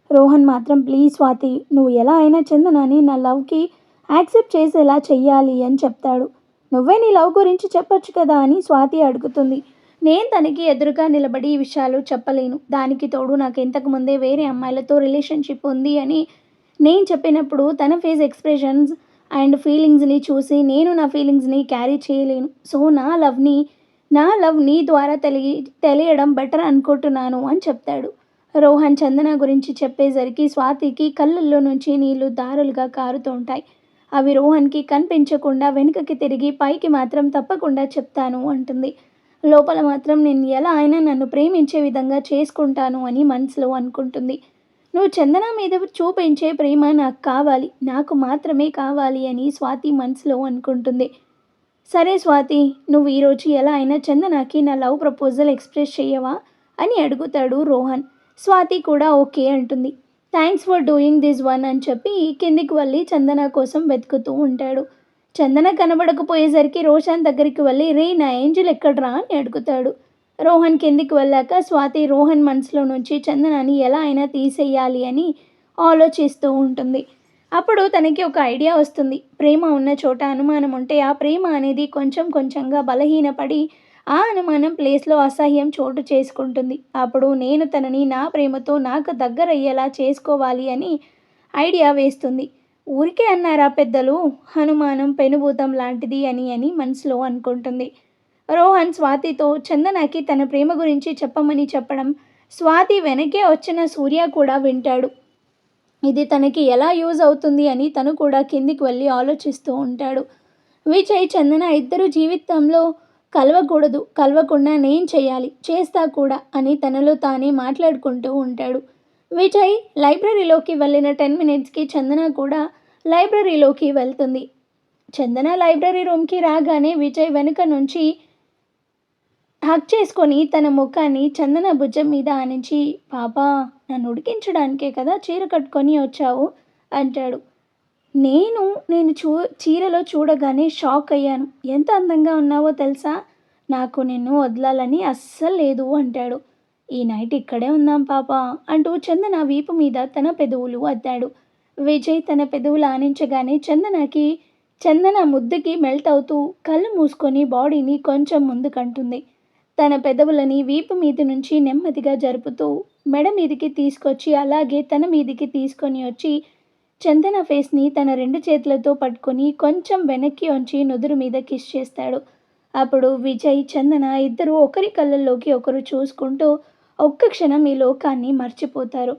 రోహన్ మాత్రం ప్లీజ్ స్వాతి, నువ్వు ఎలా అయినా చందనాన్ని నా లవ్కి యాక్సెప్ట్ చేసేలా చెయ్యాలి అని చెప్తాడు. నువ్వే నీ లవ్ గురించి చెప్పొచ్చు కదా అని స్వాతి అడుగుతుంది. నేను తనకి ఎదురుగా నిలబడి ఈ విషయాలు చెప్పలేను. దానికి తోడు నాకు ఇంతకుముందే వేరే అమ్మాయిలతో రిలేషన్షిప్ ఉంది అని నేను చెప్పినప్పుడు తన ఫేస్ ఎక్స్ప్రెషన్స్ అండ్ ఫీలింగ్స్ని చూసి నేను నా ఫీలింగ్స్ని క్యారీ చేయలేను. సో నా లవ్ నీ ద్వారా తెలియడం బెటర్ అనుకుంటున్నాను అని చెప్తాడు. రోహన్ చందన గురించి చెప్పేసరికి స్వాతికి కళ్ళల్లో నుంచి నీళ్లు దారులుగా కారుతూ ఉంటాయి. అవి రోహన్కి కనిపించకుండా వెనుకకి తిరిగి పైకి మాత్రం తప్పకుండా చెప్తాను అంటుంది. లోపల మాత్రం నేను ఎలా అయినా నన్ను ప్రేమించే విధంగా చేసుకుంటాను అని మనసులో అనుకుంటుంది. నువ్వు చందన మీద చూపించే ప్రేమ నాకు కావాలి, నాకు మాత్రమే కావాలి అని స్వాతి మనసులో అనుకుంటుంది. సరే స్వాతి, నువ్వు ఈరోజు ఎలా అయినా చందనకి నా లవ్ ప్రపోజల్ ఎక్స్ప్రెస్ చేయవా అని అడుగుతాడు రోహన్. స్వాతి కూడా ఓకే అంటుంది. Thanks for doing this one అని చెప్పి కిందికి వెళ్ళి చందన కోసం వెతుకుతూ ఉంటాడు. చందన కనబడకపోయేసరికి రోషన్ దగ్గరికి వెళ్ళి, రే నా ఏంజల్ ఎక్కడ్రా అని అడుగుతాడు. రోహన్ కిందికి వెళ్ళాక స్వాతి రోహన్ మనసులో నుంచి చందనాన్ని ఎలా అయినా తీసేయాలి అని ఆలోచిస్తూ ఉంటుంది. అప్పుడు తనకి ఒక ఐడియా వస్తుంది. ప్రేమ ఉన్న చోట అనుమానం ఉంటే ఆ ప్రేమ అనేది కొంచెం కొంచెంగా బలహీనపడి ఆ అనుమానం ప్లేస్లో అసహ్యం చోటు చేసుకుంటుంది. అప్పుడు నేను తనని నా ప్రేమతో నాకు దగ్గరయ్యేలా చేసుకోవాలి అని ఐడియా వేస్తుంది. ఊరికే అన్నారా పెద్దలు, అనుమానం పెనుభూతం లాంటిది అని మనసులో అనుకుంటుంది. రోహన్ స్వాతితో చందనకి తన ప్రేమ గురించి చెప్పమని చెప్పడం స్వాతి వెనకే వచ్చిన సూర్య కూడా వింటాడు. ఇది తనకి ఎలా యూజ్ అవుతుంది అని తను కూడా కిందికి వెళ్ళి ఆలోచిస్తూ ఉంటాడు. విజయ్ చందన ఇద్దరు జీవితంలో కలవకూడదు, కలవకుండా నేను చేయాలి, చేస్తా కూడా అని తనలో తానే మాట్లాడుకుంటూ ఉంటాడు. విజయ్ లైబ్రరీలోకి వెళ్ళిన 10 మినిట్స్కి చందన కూడా లైబ్రరీలోకి వెళ్తుంది. చందన లైబ్రరీ రూమ్కి రాగానే విజయ్ వెనుక నుంచి హక్ చేసుకొని తన ముఖాన్ని చందన భుజం మీద ఆనించి, పాపా నన్ను ఉడికించడానికే కదా చీర కట్టుకొని వచ్చావు అంటాడు. నేను చీరలో చూడగానే షాక్ అయ్యాను. ఎంత అందంగా ఉన్నావో తెలుసా, నాకు నిన్ను వదలాలని అస్సలు లేదు అంటాడు. ఈ నైట్ ఇక్కడే ఉందాం పాపా అంటూ చందన వీపు మీద తన పెదవులు అద్దాడు. విజయ్ తన పెదవులు ఆనించగానే చందన ముద్దుకి మెల్ట్ అవుతూ కళ్ళు మూసుకొని బాడీని కొంచెం ముందుకంటుంది. తన పెదవులని వీపు మీద నుంచి నెమ్మదిగా జరుపుతూ మెడ మీదికి తీసుకొచ్చి అలాగే తన మీదికి తీసుకొని వచ్చి చందన ఫేస్ని తన 2 చేతులతో పట్టుకొని కొంచెం వెనక్కి వంచి నుదురు మీద కిస్ చేస్తాడు. అప్పుడు విజయ్ చందన ఇద్దరు ఒకరి కళ్ళల్లోకి ఒకరు చూసుకుంటూ ఒక్క క్షణం ఈ లోకాన్ని మర్చిపోతారు.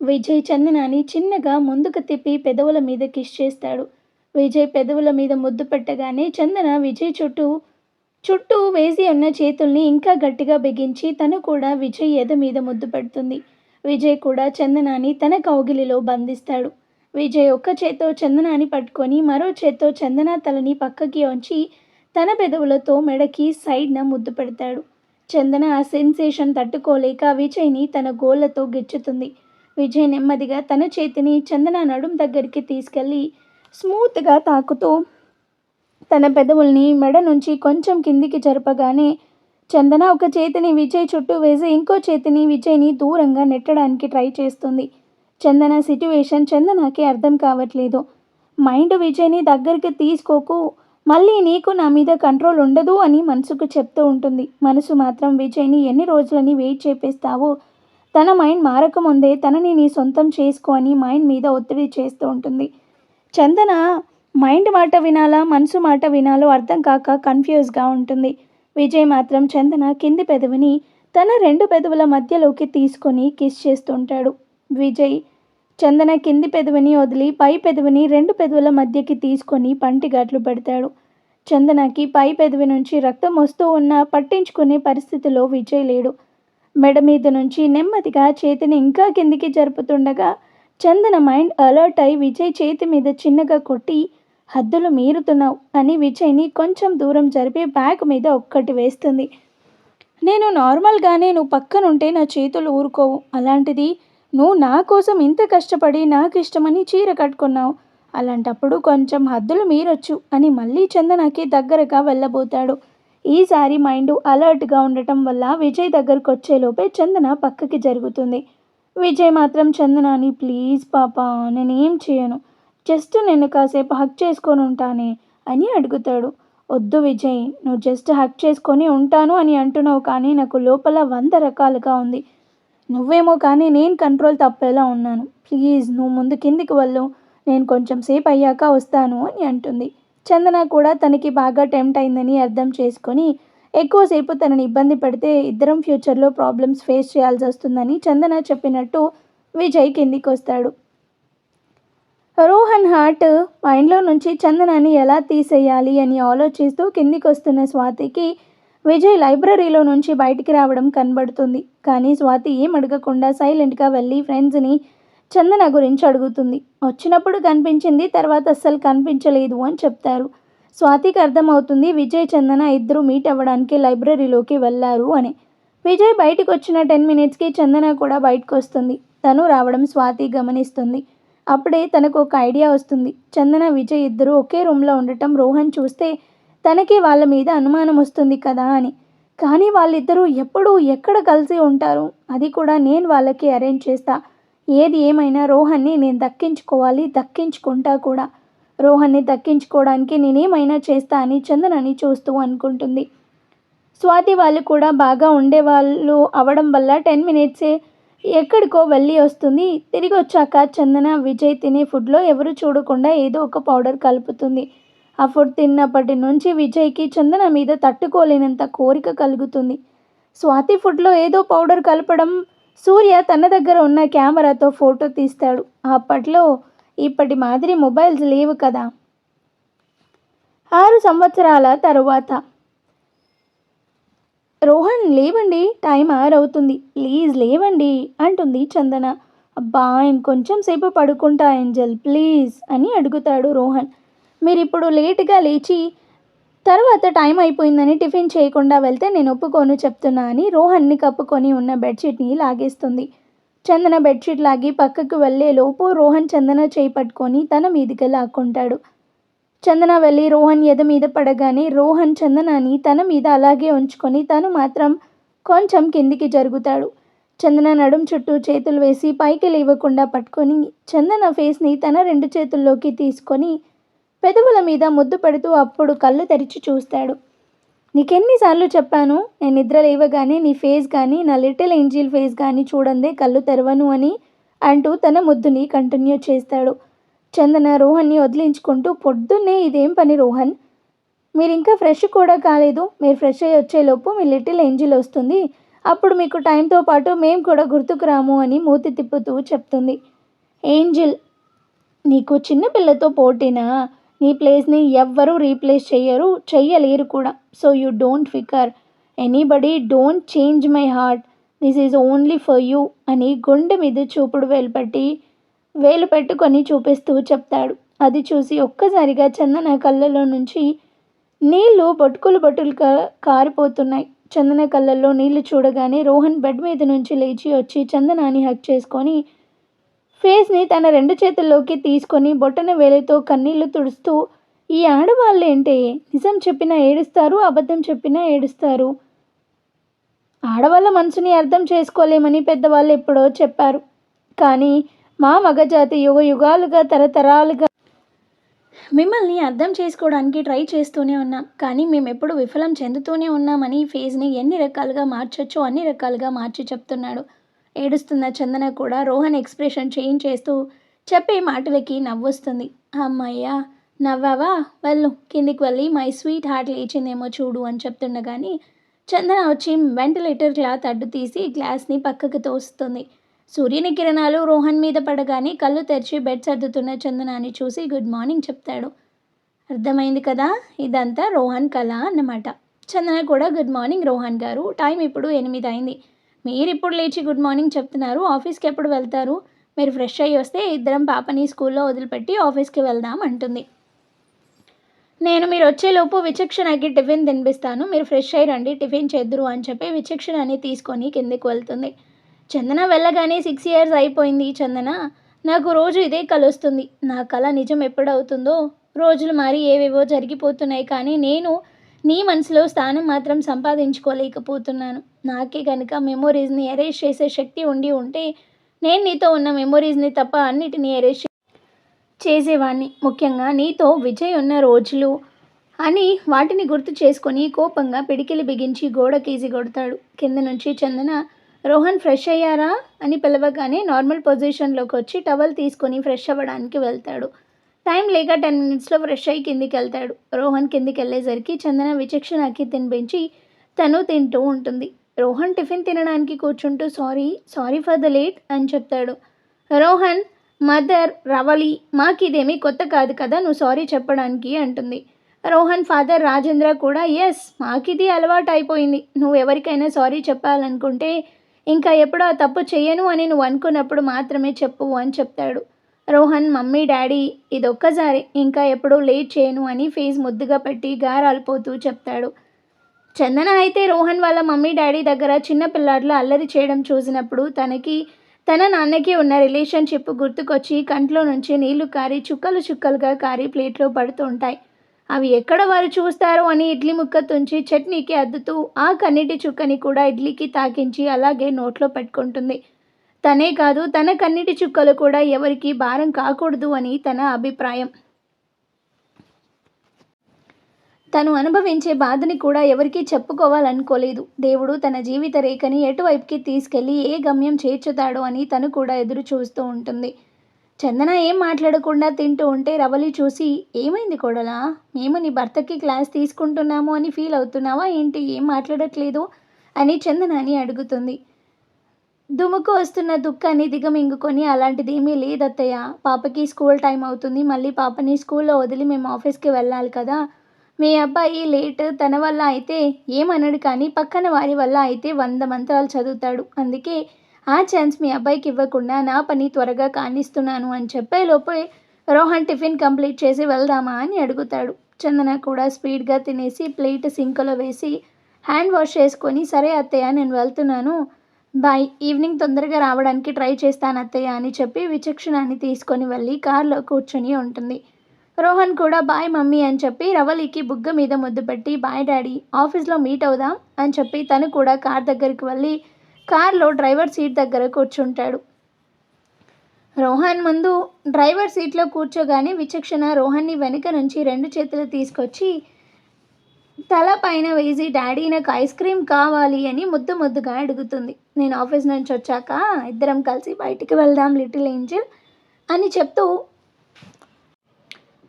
విజయ్ చందనాని చిన్నగా ముందుకు తిప్పి పెదవుల మీద కిస్ చేస్తాడు. విజయ్ పెదవుల మీద ముద్దు పెట్టగానే చందన విజయ్ చుట్టూ చుట్టూ వేసి ఉన్న చేతుల్ని ఇంకా గట్టిగా బిగించి తను కూడా విజయ్ ఎద మీద ముద్దు పెడుతుంది. విజయ్ కూడా చందనాని తన కౌగిలిలో బంధిస్తాడు. విజయ్ ఒక్క చేత్తో చందనాని పట్టుకొని మరో చేత్తో చందన తలని పక్కకి వంచి తన పెదవులతో మెడకి సైడ్న ముద్దు పెడతాడు. చందన ఆ సెన్సేషన్ తట్టుకోలేక విజయ్ని తన గోళ్లతో గిచ్చుతుంది. విజయ్ నెమ్మదిగా తన చేతిని చందన నడుం దగ్గరికి తీసుకెళ్ళి స్మూత్గా తాకుతూ తన పెదవుల్ని మెడ నుంచి కొంచెం కిందికి జరపగానే చందన ఒక చేతిని విజయ్ చుట్టూ వేసి ఇంకో చేతిని విజయ్ని దూరంగా నెట్టడానికి ట్రై చేస్తుంది. చందన సిట్యువేషన్ చందనకి అర్థం కావట్లేదు. మైండ్ విజయ్ని దగ్గరికి తీసుకోకు, మళ్ళీ నీకు నా మీద కంట్రోల్ ఉండదు అని మనసుకు చెప్తూ ఉంటుంది. మనసు మాత్రం విజయ్ని ఎన్ని రోజులని వెయిట్ చేపిస్తావు, తన మైండ్ మారకముందే తనని నీ సొంతం చేసుకో అని మైండ్ మీద ఒత్తిడి చేస్తూ ఉంటుంది. చందన మైండ్ మాట వినాలా మనసు మాట వినాలో అర్థం కాక కన్ఫ్యూజ్గా ఉంటుంది. విజయ్ మాత్రం చందన కింది పెదవిని తన రెండు పెదవుల మధ్యలోకి తీసుకొని కిస్ చేస్తుంటాడు. విజయ్ చందన కింది పెదవిని వదిలి పై పెదవిని రెండు పెదవుల మధ్యకి తీసుకొని పంటిగాట్లు పెడతాడు. చందనకి పై పెదవి నుంచి రక్తం వస్తూ ఉన్నా పట్టించుకునే పరిస్థితిలో విజయ్ లేడు. మెడ మీద నుంచి నెమ్మదిగా చేతిని ఇంకా కిందికి జరుపుతుండగా చందన మైండ్ అలర్ట్ అయి విజయ్ చేతి మీద చిన్నగా కొట్టి హద్దులు మీరుతున్నావు అని విజయ్ని కొంచెం దూరం జరిపి బ్యాగ్ మీద ఒక్కటి వేస్తుంది. నేను నార్మల్గానే నువ్వు పక్కనుంటే నా చేతులు ఊరుకోవు, అలాంటిది నువ్వు నా కోసం ఇంత కష్టపడి నాకు ఇష్టమని చీర కట్టుకున్నావు, అలాంటప్పుడు కొంచెం హద్దులు మీరొచ్చు అని మళ్ళీ చందనకి దగ్గరగా వెళ్ళబోతాడు. ఈసారి మైండ్ అలర్ట్గా ఉండటం వల్ల విజయ్ దగ్గరకు వచ్చేలోపే చందన పక్కకి జరుగుతుంది. విజయ్ మాత్రం చందనాని ప్లీజ్ పాపా నేనేం చేయను, జస్ట్ నేను కాసేపు హక్ చేసుకొని ఉంటానే అని అడుగుతాడు. వద్దు విజయ్, నువ్వు జస్ట్ హక్ చేసుకొని ఉంటాను అని అంటున్నావు కానీ నాకు లోపల 100 రకాలుగా ఉంది. నువ్వేమో కానీ నేను కంట్రోల్ తప్పేలా ఉన్నాను. ప్లీజ్ నువ్వు ముందు కిందికి వెళ్ళు, నేను కొంచెం సేపు అయ్యాక వస్తాను అని అంటుంది. చందన కూడా తనకి బాగా టెంప్ట్ అయిందని అర్థం చేసుకొని ఎక్కువసేపు తనని ఇబ్బంది పెడితే ఇద్దరం ఫ్యూచర్లో ప్రాబ్లమ్స్ ఫేస్ చేయాల్సి వస్తుందని చందన చెప్పినట్టు విజయ్ కిందికి వస్తాడు. రోహన్ హార్ట్ మైండ్లో నుంచి చందనాన్ని ఎలా తీసేయాలి అని ఆలోచిస్తూ కిందికి వస్తున్న స్వాతికి విజయ్ లైబ్రరీలో నుంచి బయటికి రావడం కనబడుతుంది. కానీ స్వాతి ఏం అడగకుండా సైలెంట్గా వెళ్ళి ఫ్రెండ్స్ని చందన గురించి అడుగుతుంది. వచ్చినప్పుడు కనిపించింది, తర్వాత అస్సలు కనిపించలేదు అని చెప్తారు. స్వాతికి అర్థమవుతుంది విజయ్ చందన ఇద్దరు మీట్ అవ్వడానికి లైబ్రరీలోకి వెళ్ళారు అని. విజయ్ బయటకు వచ్చిన 10 మినిట్స్కి చందన కూడా బయటకు వస్తుంది. తను రావడం స్వాతి గమనిస్తుంది. అప్పుడే తనకు ఒక ఐడియా వస్తుంది. చందన విజయ్ ఇద్దరు ఒకే రూమ్లో ఉండటం రోహన్ చూస్తే తనకి వాళ్ళ మీద అనుమానం వస్తుంది కదా అని. కానీ వాళ్ళిద్దరూ ఎప్పుడు ఎక్కడ కలిసి ఉంటారు, అది కూడా నేను వాళ్ళకి అరేంజ్ చేస్తా. ఏది ఏమైనా రోహన్ని నేను దక్కించుకోవాలి, దక్కించుకుంటా కూడా. రోహన్ని దక్కించుకోవడానికి నేనేమైనా చేస్తా అని చందనని చూస్తూ అనుకుంటుంది. స్వాతి వాళ్ళు కూడా బాగా ఉండేవాళ్ళు అవడం వల్ల 10 మినిట్సే ఎక్కడికో వెళ్ళి వస్తుంది. తిరిగి వచ్చాక చందన విజయ్ తినే ఫుడ్లో ఎవరు చూడకుండా ఏదో ఒక పౌడర్ కలుపుతుంది. ఆ ఫుడ్ తిన్నప్పటి నుంచి విజయ్కి చందన మీద తట్టుకోలేనంత కోరిక కలుగుతుంది. స్వాతి ఫుడ్లో ఏదో పౌడర్ కలపడం సూర్య తన దగ్గర ఉన్న కెమెరాతో ఫోటో తీస్తాడు. అప్పట్లో ఇప్పటి మాదిరి మొబైల్స్ లేవు కదా. 6 సంవత్సరాల తరువాత రోహన్ లేవండి, టైం 6 అవుతుంది, ప్లీజ్ లేవండి అంటుంది చందన. అబ్బా ఇంకొంచెం సేపు పడుకుంటా ఏంజల్ ప్లీజ్ అని అడుగుతాడు రోహన్. మీరిప్పుడు లేటుగా లేచి తర్వాత టైం అయిపోయిందని టిఫిన్ చేయకుండా వెళ్తే నేను ఒప్పుకోను చెప్తున్నా అని రోహన్ని కప్పుకొని ఉన్న బెడ్షీట్ని లాగేస్తుంది. చందన బెడ్షీట్ లాగి పక్కకు వెళ్ళేలోపు రోహన్ చందన చేయి పట్టుకొని తన మీదికి లాక్కుంటాడు. చందన వెళ్ళి రోహన్ ఎద మీద పడగానే రోహన్ చందనాని తన మీద అలాగే ఉంచుకొని తను మాత్రం కొంచెం కిందికి జరుగుతాడు. చందన నడుం చుట్టూ చేతులు వేసి పైకి లేవకుండా పట్టుకొని చందన ఫేస్ని తన 2 చేతుల్లోకి తీసుకొని పెదవుల మీద ముద్దు పెడుతూ అప్పుడు కళ్ళు తెరిచి చూస్తాడు. నీకెన్నిసార్లు చెప్పాను, నేను నిద్ర లేవగానే నీ ఫేస్ కానీ నా లిటిల్ ఏంజిల్ ఫేస్ కానీ చూడందే కళ్ళు తెరవను అని అంటూ తన ముద్దుని కంటిన్యూ చేస్తాడు. చందన రోహన్ని వదిలించుకుంటూ పొద్దున్నే ఇదేం పని రోహన్, మీరు ఇంకా ఫ్రెష్ కూడా కాలేదు, మీరు ఫ్రెష్ అయ్యి వచ్చేలోపు మీ లిటిల్ ఏంజిల్ వస్తుంది, అప్పుడు మీకు టైంతో పాటు మేము కూడా గుర్తుకు రాము అని మూతి తిప్పుతూ చెప్తుంది. ఏంజిల్, నీకు చిన్న పిల్లతో పోటీనా? నీ ప్లేస్ని ఎవ్వరూ రీప్లేస్ చెయ్యలేరు కూడా. సో యూ డోంట్ ఫికర్ anybody, don't change my heart, this is only for you అని గుండె మీద చూపుడు వేలు పెట్టుకొని చూపిస్తూ చెప్తాడు. అది చూసి ఒక్కసారిగా చందన కళ్ళలో నుంచి నీళ్లు బొట్టులు కారిపోతున్నాయి. చందన కళ్ళల్లో నీళ్లు చూడగానే రోహన్ బెడ్ మీద నుంచి లేచి వచ్చి చందనాని హగ్ చేసుకొని ఫేస్ని తన 2 చేతుల్లోకి తీసుకొని బొట్టన వేలితో కన్నీళ్లు తుడుస్తూ, ఈ ఆడవాళ్ళేంటే నిజం చెప్పినా ఏడుస్తారు, అబద్ధం చెప్పినా ఏడుస్తారు. ఆడవాళ్ళ మనసుని అర్థం చేసుకోలేమని పెద్దవాళ్ళు ఎప్పుడో చెప్పారు. కానీ మా మగజాతి యుగాలుగా తరతరాలుగా మిమ్మల్ని అర్థం చేసుకోవడానికి ట్రై చేస్తూనే ఉన్నాం. కానీ మేము ఎప్పుడు విఫలం చెందుతూనే ఉన్నామని ఫేజ్ని ఎన్ని రకాలుగా మార్చొచ్చో అన్ని రకాలుగా మార్చి చెప్తున్నాడు. ఏడుస్తున్న చందన కూడా రోహన్ ఎక్స్ప్రెషన్ చేంజ్ చేస్తూ చెప్పే మాటలకి నవ్వొస్తుంది. అమ్మయ్యా, నవ్వావా, వెళ్ళు కిందికి వెళ్ళి మై స్వీట్ హార్ట్ లేచిందేమో చూడు అని చెప్తుండగాని చందన వచ్చి వెంటిలేటర్ క్లాత్ అడ్డు తీసి గ్లాస్ని పక్కకు తోస్తుంది. సూర్యుని కిరణాలు రోహన్ మీద పడగానే కళ్ళు తెరిచి బెడ్ సర్దుతున్న చందనాన్ని చూసి గుడ్ మార్నింగ్ చెప్తాడు. అర్థమైంది కదా, ఇదంతా రోహన్ కళ అన్నమాట. చందన కూడా గుడ్ మార్నింగ్ రోహన్ గారు, టైం ఇప్పుడు 8 అయింది. మీరు ఇప్పుడు లేచి గుడ్ మార్నింగ్ చెప్తున్నారు, ఆఫీస్కి ఎప్పుడు వెళ్తారు? మీరు ఫ్రెష్ అయ్యి వస్తే ఇద్దరం పాపని స్కూల్లో వదిలిపెట్టి ఆఫీస్కి వెళ్దాం అంటుంది. నేను మీరు వచ్చేలోపు విచక్షణకి టిఫిన్ తినిపిస్తాను, మీరు ఫ్రెష్ అయ్యి రండి, టిఫిన్ చేద్దురు అని చెప్పి విచక్షణని తీసుకొని కిందికి వెళ్తుంది. చందన వెళ్ళగానే 6 years అయిపోయింది. చందన, నాకు రోజు ఇదే కల వస్తుంది. నా కళ నిజం ఎప్పుడవుతుందో? రోజులు మారి ఏవేవో జరిగిపోతున్నాయి, కానీ నేను నీ మనసులో స్థానం మాత్రం సంపాదించుకోలేకపోతున్నాను. నాకే కనుక మెమొరీస్ని ఎరేజ్ చేసే శక్తి ఉంటే నేను నీతో ఉన్న మెమొరీస్ని తప్ప అన్నిటినీ ఎరేజ్ చేసేవాడిని. ముఖ్యంగా నీతో విజయ్ ఉన్న రోజులు అని వాటిని గుర్తు చేసుకొని కోపంగా పిడికిలి బిగించి గోడకేసి కొడతాడు. కింద నుంచి చందన, రోహన్ ఫ్రెష్ అయ్యారా అని పిలవగానే నార్మల్ పొజిషన్లోకి వచ్చి టవల్ తీసుకొని ఫ్రెష్ అవ్వడానికి వెళ్తాడు. టైం లేక 10 minutesలో ఫ్రెష్ అయ్యి కిందికి వెళ్తాడు. రోహన్ కిందికి వెళ్ళేసరికి చందన విచక్షణకి తినిపించి తను తింటూ ఉంటుంది. రోహన్ టిఫిన్ తినడానికి కూర్చుంటూ సారీ ఫర్ ద లేట్ అని చెప్తాడు. రోహన్ మదర్ రవలి, మాకిదేమీ కొత్త కాదు కదా నువ్వు సారీ చెప్పడానికి అంటుంది. రోహన్ ఫాదర్ రాజేంద్ర కూడా ఎస్, మాకిది అలవాటు అయిపోయింది. నువ్వు ఎవరికైనా సారీ చెప్పాలనుకుంటే ఇంకా ఎప్పుడూ ఆ తప్పు చెయ్యను అని నువ్వు అనుకున్నప్పుడు మాత్రమే చెప్పు అని చెప్తాడు. రోహన్ మమ్మీ డాడీ ఇదొక్కసారి, ఇంకా ఎప్పుడూ లేట్ చేయను అని ఫేస్ ముద్దుగా పెట్టి గారాలిపోతూ చెప్తాడు. చందన అయితే రోహన్ వాళ్ళ మమ్మీ డాడీ దగ్గర చిన్న పిల్లాడిలో అల్లరి చేయడం చూసినప్పుడు తన నాన్నకి ఉన్న రిలేషన్షిప్ గుర్తుకొచ్చి కంట్లో నుంచి నీళ్లు కారి చుక్కలుగా కారి ప్లేట్లో పడుతూ ఉంటాయి. అవి ఎక్కడ వారు చూస్తారో అని ఇడ్లీ ముక్క తుంచి చట్నీకి అద్దుతూ ఆ కన్నీటి చుక్కని కూడా ఇడ్లీకి తాకించి అలాగే నోట్లో పెట్టుకుంటుంది. తనే కాదు, తన కన్నీటి చుక్కలు కూడా ఎవరికి భారం కాకూడదు అని తన అభిప్రాయం. తను అనుభవించే బాధని కూడా ఎవరికీ చెప్పుకోవాలనుకోలేదు. దేవుడు తన జీవిత రేఖని ఎటువైపుకి తీసుకెళ్ళి ఏ గమ్యం చేర్చుతాడో అని తను కూడా ఎదురు చూస్తూ ఉంటుంది. చందన ఏం మాట్లాడకుండా తింటూ ఉంటే రవలి చూసి, ఏమైంది కోడలా, మేము నీ భర్తకి క్లాస్ తీసుకుంటున్నాము అని ఫీల్ అవుతున్నావా ఏంటి, ఏం మాట్లాడట్లేదు అని చందనాని అడుగుతుంది. దుముకు వస్తున్న దుఃఖాన్ని దిగమింగుకొని అలాంటిదేమీ లేదత్తయ్య, పాపకి స్కూల్ టైం అవుతుంది, మళ్ళీ పాపని స్కూల్లో వదిలి మేము ఆఫీస్కి వెళ్ళాలి కదా. మీ అబ్బాయి లేట్ తన వల్ల అయితే ఏమనడు, కానీ పక్కన వారి వల్ల అయితే 100 మంత్రాలు చదువుతాడు. అందుకే ఆ ఛాన్స్ మీ అబ్బాయికి ఇవ్వకుండా నా పని త్వరగా కానిస్తున్నాను అని చెప్పేలోపే రోహన్ టిఫిన్ కంప్లీట్ చేసి వెళ్దామా అని అడుగుతాడు. చందన కూడా స్పీడ్గా తినేసి ప్లేట్ సింక్లో వేసి హ్యాండ్ వాష్ చేసుకొని, సరే అత్తయ్య నేను వెళ్తున్నాను, బాయ్, ఈవినింగ్ తొందరగా రావడానికి ట్రై చేస్తాను అత్తయ్య అని చెప్పి విచక్షణాన్ని తీసుకొని వెళ్ళి కార్లో కూర్చొని ఉంటుంది. రోహన్ కూడా బాయ్ మమ్మీ అని చెప్పి రవలికి బుగ్గ మీద ముద్దు పెట్టి బాయ్ డాడీ, ఆఫీస్లో మీట్ అవుదాం అని చెప్పి తను కూడా కార్ దగ్గరికి వెళ్ళి కార్లో డ్రైవర్ సీట్ దగ్గర కూర్చుంటాడు. రోహన్ ముందు డ్రైవర్ సీట్లో కూర్చోగానే విచక్షణ రోహన్ని వెనుక నుంచి 2 చేతులు తీసుకొచ్చి తల పైన వేసి డాడీ నాకు ఐస్ క్రీమ్ కావాలి అని ముద్దుగా అడుగుతుంది. నేను ఆఫీస్ నుంచి వచ్చాక ఇద్దరం కలిసి బయటికి వెళ్దాం లిటిల్ ఏంజల్ అని చెప్తూ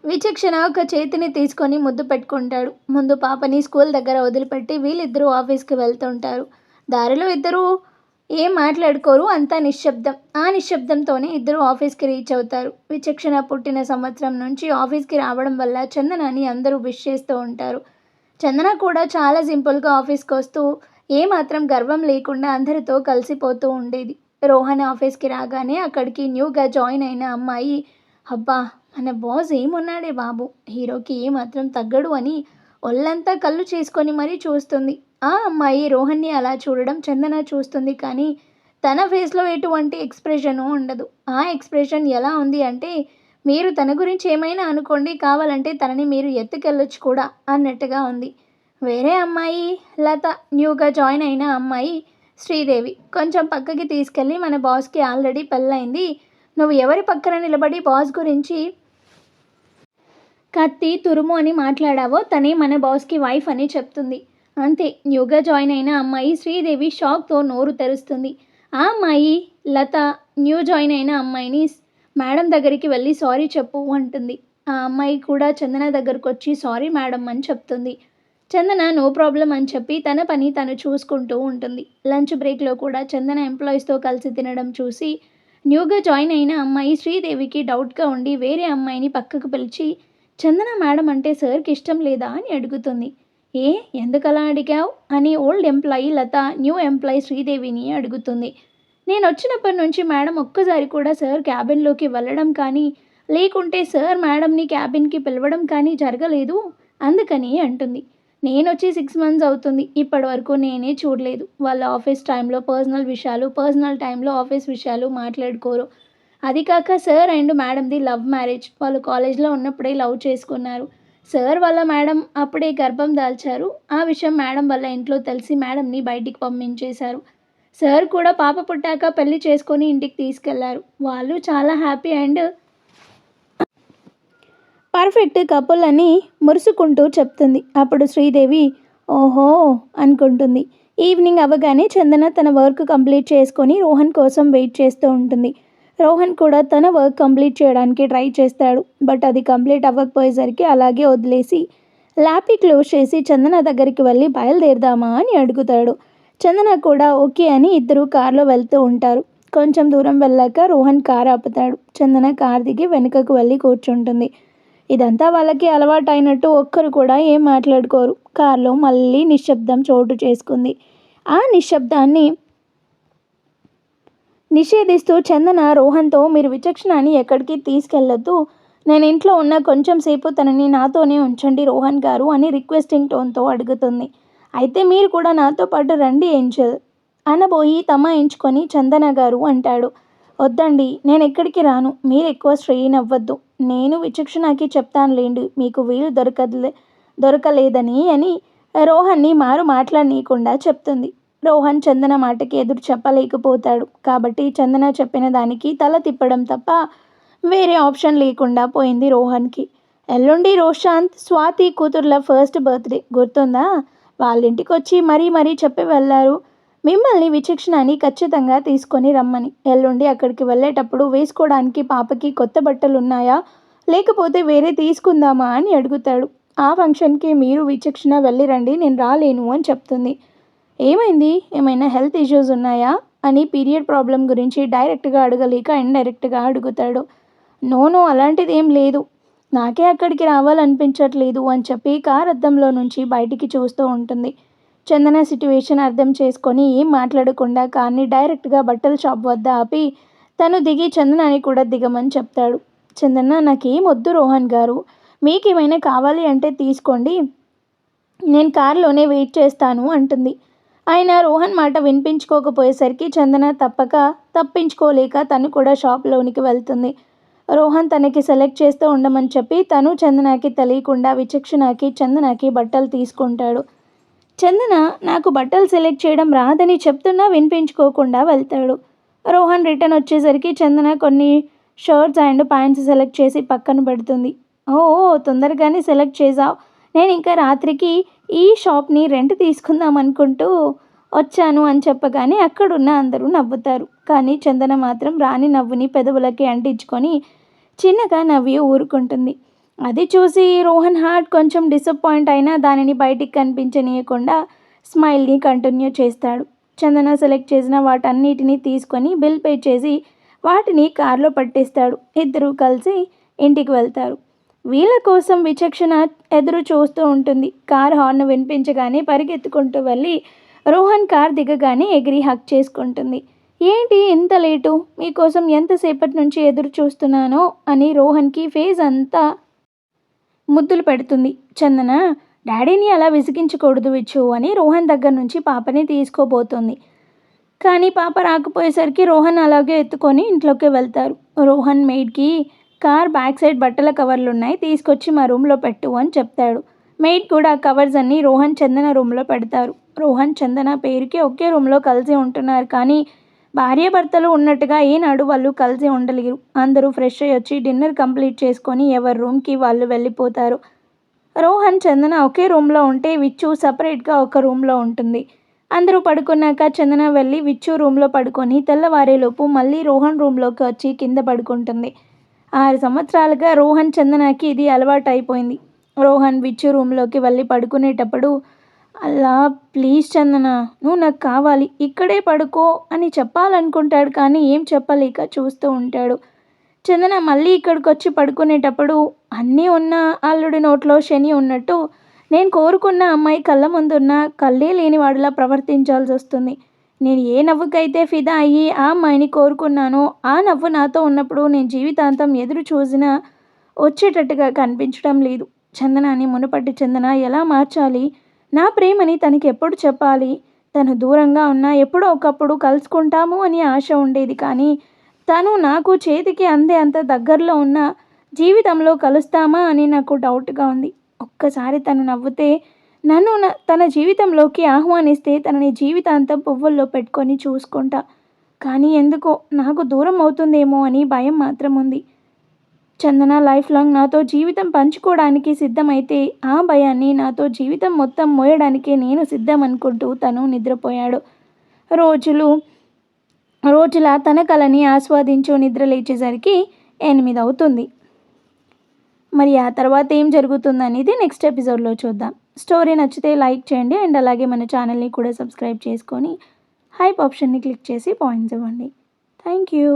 విచక్షణ ఒక చేతిని తీసుకొని ముద్దు పెట్టుకుంటాడు. ముందు పాపని స్కూల్ దగ్గర వదిలిపెట్టి వీళ్ళిద్దరూ ఆఫీస్కి వెళ్తుంటారు. దారిలో ఇద్దరు ఏం మాట్లాడుకోరు, అంతా నిశ్శబ్దం. ఆ నిశ్శబ్దంతోనే ఇద్దరు ఆఫీస్కి రీచ్ అవుతారు. విచక్షణ పుట్టిన సంవత్సరం నుంచి ఆఫీస్కి రావడం వల్ల చందనాని అందరూ విష్ చేస్తూ ఉంటారు. చందన కూడా చాలా సింపుల్గా ఆఫీస్కి వస్తూ ఏమాత్రం గర్వం లేకుండా అందరితో కలిసిపోతూ ఉండేది. రోహన్ ఆఫీస్కి రాగానే అక్కడికి న్యూగా జాయిన్ అయిన అమ్మాయి, అబ్బా మన బాస్ ఏమున్నాడే బాబు, హీరోకి ఏమాత్రం తగ్గడు అని ఒళ్ళంతా కళ్ళు చేసుకొని మరీ చూస్తుంది. ఆ అమ్మాయి రోహన్ని అలా చూడడం చందన చూస్తుంది, కానీ తన ఫేస్లో ఎటువంటి ఎక్స్ప్రెషను ఉండదు. ఆ ఎక్స్ప్రెషన్ ఎలా ఉంది అంటే, మీరు తన గురించి ఏమైనా అనుకోండి, కావాలంటే తనని మీరు ఎత్తుకెళ్ళొచ్చు కూడా అన్నట్టుగా ఉంది. వేరే అమ్మాయి లత, న్యూగా జాయిన్ అయిన అమ్మాయి శ్రీదేవి కొంచెం పక్కకి తీసుకెళ్ళి, మన బాస్కి ఆల్రెడీ పెళ్ళయింది, నువ్వు ఎవరి పక్కన నిలబడి బాస్ గురించి కత్తి తురుము అని మాట్లాడావో తనే మన బాస్కి వైఫ్ అని చెప్తుంది. అంతే, న్యూగా జాయిన్ అయిన అమ్మాయి శ్రీదేవి షాక్తో నోరు తెరుస్తుంది. ఆ అమ్మాయి లత న్యూ జాయిన్ అయిన అమ్మాయిని మేడం దగ్గరికి వెళ్ళి సారీ చెప్పు అంటుంది. ఆ అమ్మాయి కూడా చందన దగ్గరకు వచ్చి సారీ మేడం అని చెప్తుంది. చందన నో ప్రాబ్లం అని చెప్పి తన పని తను చూసుకుంటూ ఉంటుంది. లంచ్ బ్రేక్లో కూడా చందన ఎంప్లాయీస్తో కలిసి తినడం చూసి న్యూగా జాయిన్ అయిన అమ్మాయి శ్రీదేవికి డౌట్గా ఉండి వేరే అమ్మాయిని పక్కకు పిలిచి, చందన మేడం అంటే సార్కి ఇష్టం లేదా అని అడుగుతుంది. ఏ ఎందుకలా అడిగావు అని ఓల్డ్ ఎంప్లాయీ లత న్యూ ఎంప్లాయీ శ్రీదేవిని అడుగుతుంది. నేను వచ్చినప్పటి నుంచి మేడం ఒక్కసారి కూడా సార్ క్యాబిన్లోకి వెళ్ళడం కానీ, లేకుంటే సార్ మేడంని క్యాబిన్కి పిలవడం కానీ జరగలేదు, అందుకని అంటుంది. నేను వచ్చి 6 మంత్స్ అవుతుంది, ఇప్పటి వరకు నేనే చూడలేదు. వాళ్ళ ఆఫీస్ టైంలో పర్సనల్ విషయాలు, పర్సనల్ టైంలో ఆఫీస్ విషయాలు మాట్లాడుకోరు. అది కాక సార్ అండ్ మేడంది లవ్ మ్యారేజ్, వాళ్ళు కాలేజ్లో ఉన్నప్పుడే లవ్ చేసుకున్నారు. సార్ వాళ్ళ మేడం అప్పుడే గర్భం దాల్చారు. ఆ విషయం మేడం వాళ్ళ ఇంట్లో తెలిసి మేడంని బయటికి పంపించేశారు. సార్ కూడా పాప పుట్టాక పెళ్లి చేసుకొని ఇంటికి తీసుకెళ్లారు. వాళ్ళు చాలా హ్యాపీ అండ్ పర్ఫెక్ట్ కపుల్ అని మురుసుకుంటూ చెప్తుంది. అప్పుడు శ్రీదేవి ఓహో అనుకుంటుంది. ఈవినింగ్ అవ్వగానే చందన తన వర్క్ కంప్లీట్ చేసుకొని రోహన్ కోసం వెయిట్ చేస్తూ ఉంటుంది. రోహన్ కూడా తన వర్క్ కంప్లీట్ చేయడానికి ట్రై చేస్తాడు. బట్ అది కంప్లీట్ అవ్వకపోయేసరికి అలాగే వదిలేసి ల్యాపీ క్లోజ్ చేసి చందన దగ్గరికి వెళ్ళి బయలుదేరదామా అని అడుగుతాడు. చందన కూడా ఓకే అని ఇద్దరు కార్లో వెళ్తూ ఉంటారు. కొంచెం దూరం వెళ్ళాక రోహన్ కార్ ఆపుతాడు. చందన కార్ దిగి వెనుకకు వెళ్ళి కూర్చుంటుంది. ఇదంతా వాళ్ళకి అలవాటైనట్టు ఒక్కరు కూడా ఏం మాట్లాడుకోరు. కార్లో మళ్ళీ నిశ్శబ్దం చోటు చేసుకుంది. ఆ నిశ్శబ్దాన్ని నిషేధిస్తూ చందన రోహన్తో, మీరు విచక్షణని ఎక్కడికి తీసుకెళ్ళొద్దు, నేను ఇంట్లో ఉన్న కొంచెం సేపు తనని నాతోనే ఉంచండి రోహన్ గారు అని రిక్వెస్టింగ్ టోన్తో అడుగుతుంది. అయితే మీరు కూడా నాతో పాటు రండి ఏంజల్ అనబోయి తమాయించుకొని చందన గారు అంటాడు. వద్దండి, నేను ఎక్కడికి రాను, మీరు ఎక్కువ స్ట్రెయిన్ అవ్వద్దు, నేను విచక్షణకి చెప్తానులేండి మీకు వీలు దొరకలేదని అని రోహన్ని మారు మాట్లాడనీయకుండా చెప్తుంది. రోహన్ చందన మాటకి ఎదురు చెప్పలేకపోతాడు. కాబట్టి చందన చెప్పిన దానికి తల తిప్పడం తప్ప వేరే ఆప్షన్ లేకుండా పోయింది రోహన్కి. ఎల్లుండి రోషాంత్, స్వాతి కూతుర్ల ఫస్ట్ బర్త్డే గుర్తుందా? వాళ్ళింటికి వచ్చి మరీ చెప్పి వెళ్ళారు మిమ్మల్ని విచక్షణని ఖచ్చితంగా తీసుకొని రమ్మని. ఎల్లుండి అక్కడికి వెళ్ళేటప్పుడు వేసుకోవడానికి పాపకి కొత్త బట్టలు ఉన్నాయా, లేకపోతే వేరే తీసుకుందామా అని అడుగుతాడు. ఆ ఫంక్షన్కి మీరు విచక్షణ వెళ్ళిరండి, నేను రాలేను అని చెప్తుంది. ఏమైంది, ఏమైనా హెల్త్ ఇష్యూస్ ఉన్నాయా అని పీరియడ్ ప్రాబ్లం గురించి డైరెక్ట్గా అడగలేక ఇండైరెక్ట్గా అడుగుతాడు. నో అలాంటిది ఏం లేదు, నాకే అక్కడికి రావాలనిపించట్లేదు అని చెప్పి కార్ అద్దంలో నుంచి బయటికి చూస్తూ ఉంటుంది. చందన సిట్యువేషన్ అర్థం చేసుకొని ఏం మాట్లాడకుండా కార్ని డైరెక్ట్గా బట్టల షాప్ వద్ద ఆపి తను దిగి చందనాని కూడా దిగమని చెప్తాడు. చందన నాకేం వద్దు రోహన్ గారు, మీకేమైనా కావాలి అంటే తీసుకోండి, నేను కార్లోనే వెయిట్ చేస్తాను అంటుంది. ఆయన రోహన్ మాట వినిపించుకోకపోయేసరికి చందన తప్పించుకోలేక తను కూడా షాప్లోనికి వెళ్తుంది. రోహన్ తనకి సెలెక్ట్ చేస్తూ ఉండమని చెప్పి తను చందనకి తెలియకుండా విచక్షణకి చందనకి బట్టలు తీసుకుంటాడు. చందన నాకు బట్టలు సెలెక్ట్ చేయడం రాదని చెప్తున్నా వినిపించుకోకుండా వెళ్తాడు. రోహన్ రిటర్న్ వచ్చేసరికి చందన కొన్ని షర్ట్స్ అండ్ ప్యాంట్స్ సెలెక్ట్ చేసి పక్కన పెడుతుంది. ఓ తొందరగానే సెలెక్ట్ చేసావు, నేను ఇంకా రాత్రికి ఈ షాప్ని రెంట్ తీసుకుందాం అనుకుంటూ వచ్చాను అని చెప్పగానే అక్కడున్న అందరూ నవ్వుతారు. కానీ చందన మాత్రం రాని నవ్వుని పెదవులకి అంటించుకొని చిన్నగా నవ్వి ఊరుకుంటుంది. అది చూసి రోహన్ హార్ట్ కొంచెం డిసప్పాయింట్ అయినా దానిని బయటికి కనిపించనీయకుండా స్మైల్ని కంటిన్యూ చేస్తాడు. చందన సెలెక్ట్ చేసిన వాటన్నిటిని తీసుకొని బిల్ పే చేసి వాటిని కారులో పట్టేస్తాడు. ఇద్దరూ కలిసి ఇంటికి వెళ్తారు. వీళ్ళ కోసం విచక్షణ ఎదురు చూస్తూ ఉంటుంది. కార్ హార్న్ వినిపించగానే పరిగెత్తుకుంటూ వెళ్ళి రోహన్ కార్ దిగగానే ఎగిరి హక్ చేసుకుంటుంది. ఏంటి ఇంత లేటు, మీకోసం ఎంతసేపటి నుంచి ఎదురు చూస్తున్నానో అని రోహన్కి ఫేస్ అంతా ముద్దులు పెడుతుంది. చందన డాడీని అలా విసిగించకూడదు విచ్చు అని రోహన్ దగ్గర నుంచి పాపని తీసుకోబోతుంది. కానీ పాప రాకపోయేసరికి రోహన్ అలాగే ఎత్తుకొని ఇంట్లోకి వెళ్తారు. రోహన్ మెయిడ్కి కార్ బ్యాక్ సైడ్ బట్టల కవర్లు ఉన్నాయి, తీసుకొచ్చి మా రూమ్లో పెట్టు అని చెప్తాడు. మెయిడ్ కూడా కవర్స్ అన్నీ రోహన్ చందన రూమ్లో పెడతారు. రోహన్ చందన పేరుకి ఒకే రూమ్లో కలిసి ఉంటున్నారు, కానీ భార్యాభర్తలు ఉన్నట్టుగా ఏనాడు వాళ్ళు కలిసి ఉండలేరు. అందరూ ఫ్రెష్ అయ్యి వచ్చి డిన్నర్ కంప్లీట్ చేసుకొని ఎవరి రూమ్కి వాళ్ళు వెళ్ళిపోతారు. రోహన్ చందన ఒకే రూమ్లో ఉంటే విచ్చు సపరేట్గా ఒక రూమ్లో ఉంటుంది. అందరూ పడుకున్నాక చందన వెళ్ళి విచ్చు రూమ్లో పడుకొని తెల్లవారేలోపు మళ్ళీ రోహన్ రూమ్లోకి వచ్చి కింద పడుకుంటుంది. 6 సంవత్సరాలుగా రోహన్ చందనకి ఇది అలవాటు అయిపోయింది. రోహన్ విచ్చు రూమ్లోకి వెళ్ళి పడుకునేటప్పుడు, అలా ప్లీజ్ చందన, నువ్వు నాకు కావాలి, ఇక్కడే పడుకో అని చెప్పాలనుకుంటాడు, కానీ ఏం చెప్పలేక చూస్తూ ఉంటాడు. చందన మళ్ళీ ఇక్కడికి వచ్చి పడుకునేటప్పుడు అన్నీ ఉన్న అల్లుడి నోట్లో శని ఉన్నట్టు నేను కోరుకున్న అమ్మాయి కళ్ళ ముందున్న కళ్ళే లేనివాడిలా ప్రవర్తించాల్సి వస్తుంది. నేను ఏ నవ్వుకైతే ఫిదా అయ్యి ఆ అమ్మాయిని కోరుకున్నానో ఆ నవ్వు నాతో ఉన్నప్పుడు నేను జీవితాంతం ఎదురు చూసినా వచ్చేటట్టుగా కనిపించడం లేదు. చందనాన్ని మునుపటి చందన ఎలా మార్చాలి, నా ప్రేమని తనకి ఎప్పుడు చెప్పాలి, తను దూరంగా ఉన్నా ఎప్పుడో ఒకప్పుడు కలుసుకుంటాము అని ఆశ ఉండేది, కానీ తను నాకు చేతికి అందే అంత దగ్గరలో ఉన్న జీవితంలో కలుస్తామా అని నాకు డౌట్గా ఉంది. ఒక్కసారి తను నవ్వుతే, నన్ను తన జీవితంలోకి ఆహ్వానిస్తే తనని జీవితాంతం పువ్వుల్లో పెట్టుకొని చూసుకుంటా, కానీ ఎందుకో నాకు దూరం అవుతుందేమో అని భయం మాత్రం ఉంది. చందన లైఫ్ లాంగ్ నాతో జీవితం పంచుకోవడానికి సిద్ధమైతే ఆ భయాన్ని నాతో జీవితం మొత్తం మోయడానికే నేను సిద్ధం అనుకుంటూ తను నిద్రపోయాడు. రోజులా తన కలని ఆస్వాదించు నిద్ర లేచేసరికి 8 అవుతుంది. మరి ఆ తర్వాత ఏం జరుగుతుందనేది నెక్స్ట్ ఎపిసోడ్లో చూద్దాం. స్టోరీ నచ్చితే లైక్ చేయండి అండ్ అలాగే మన ఛానల్ని కూడా సబ్స్క్రైబ్ చేసుకొని హైప్ ఆప్షన్ని క్లిక్ చేసి పాయింట్స్ ఇవ్వండి. Thank you.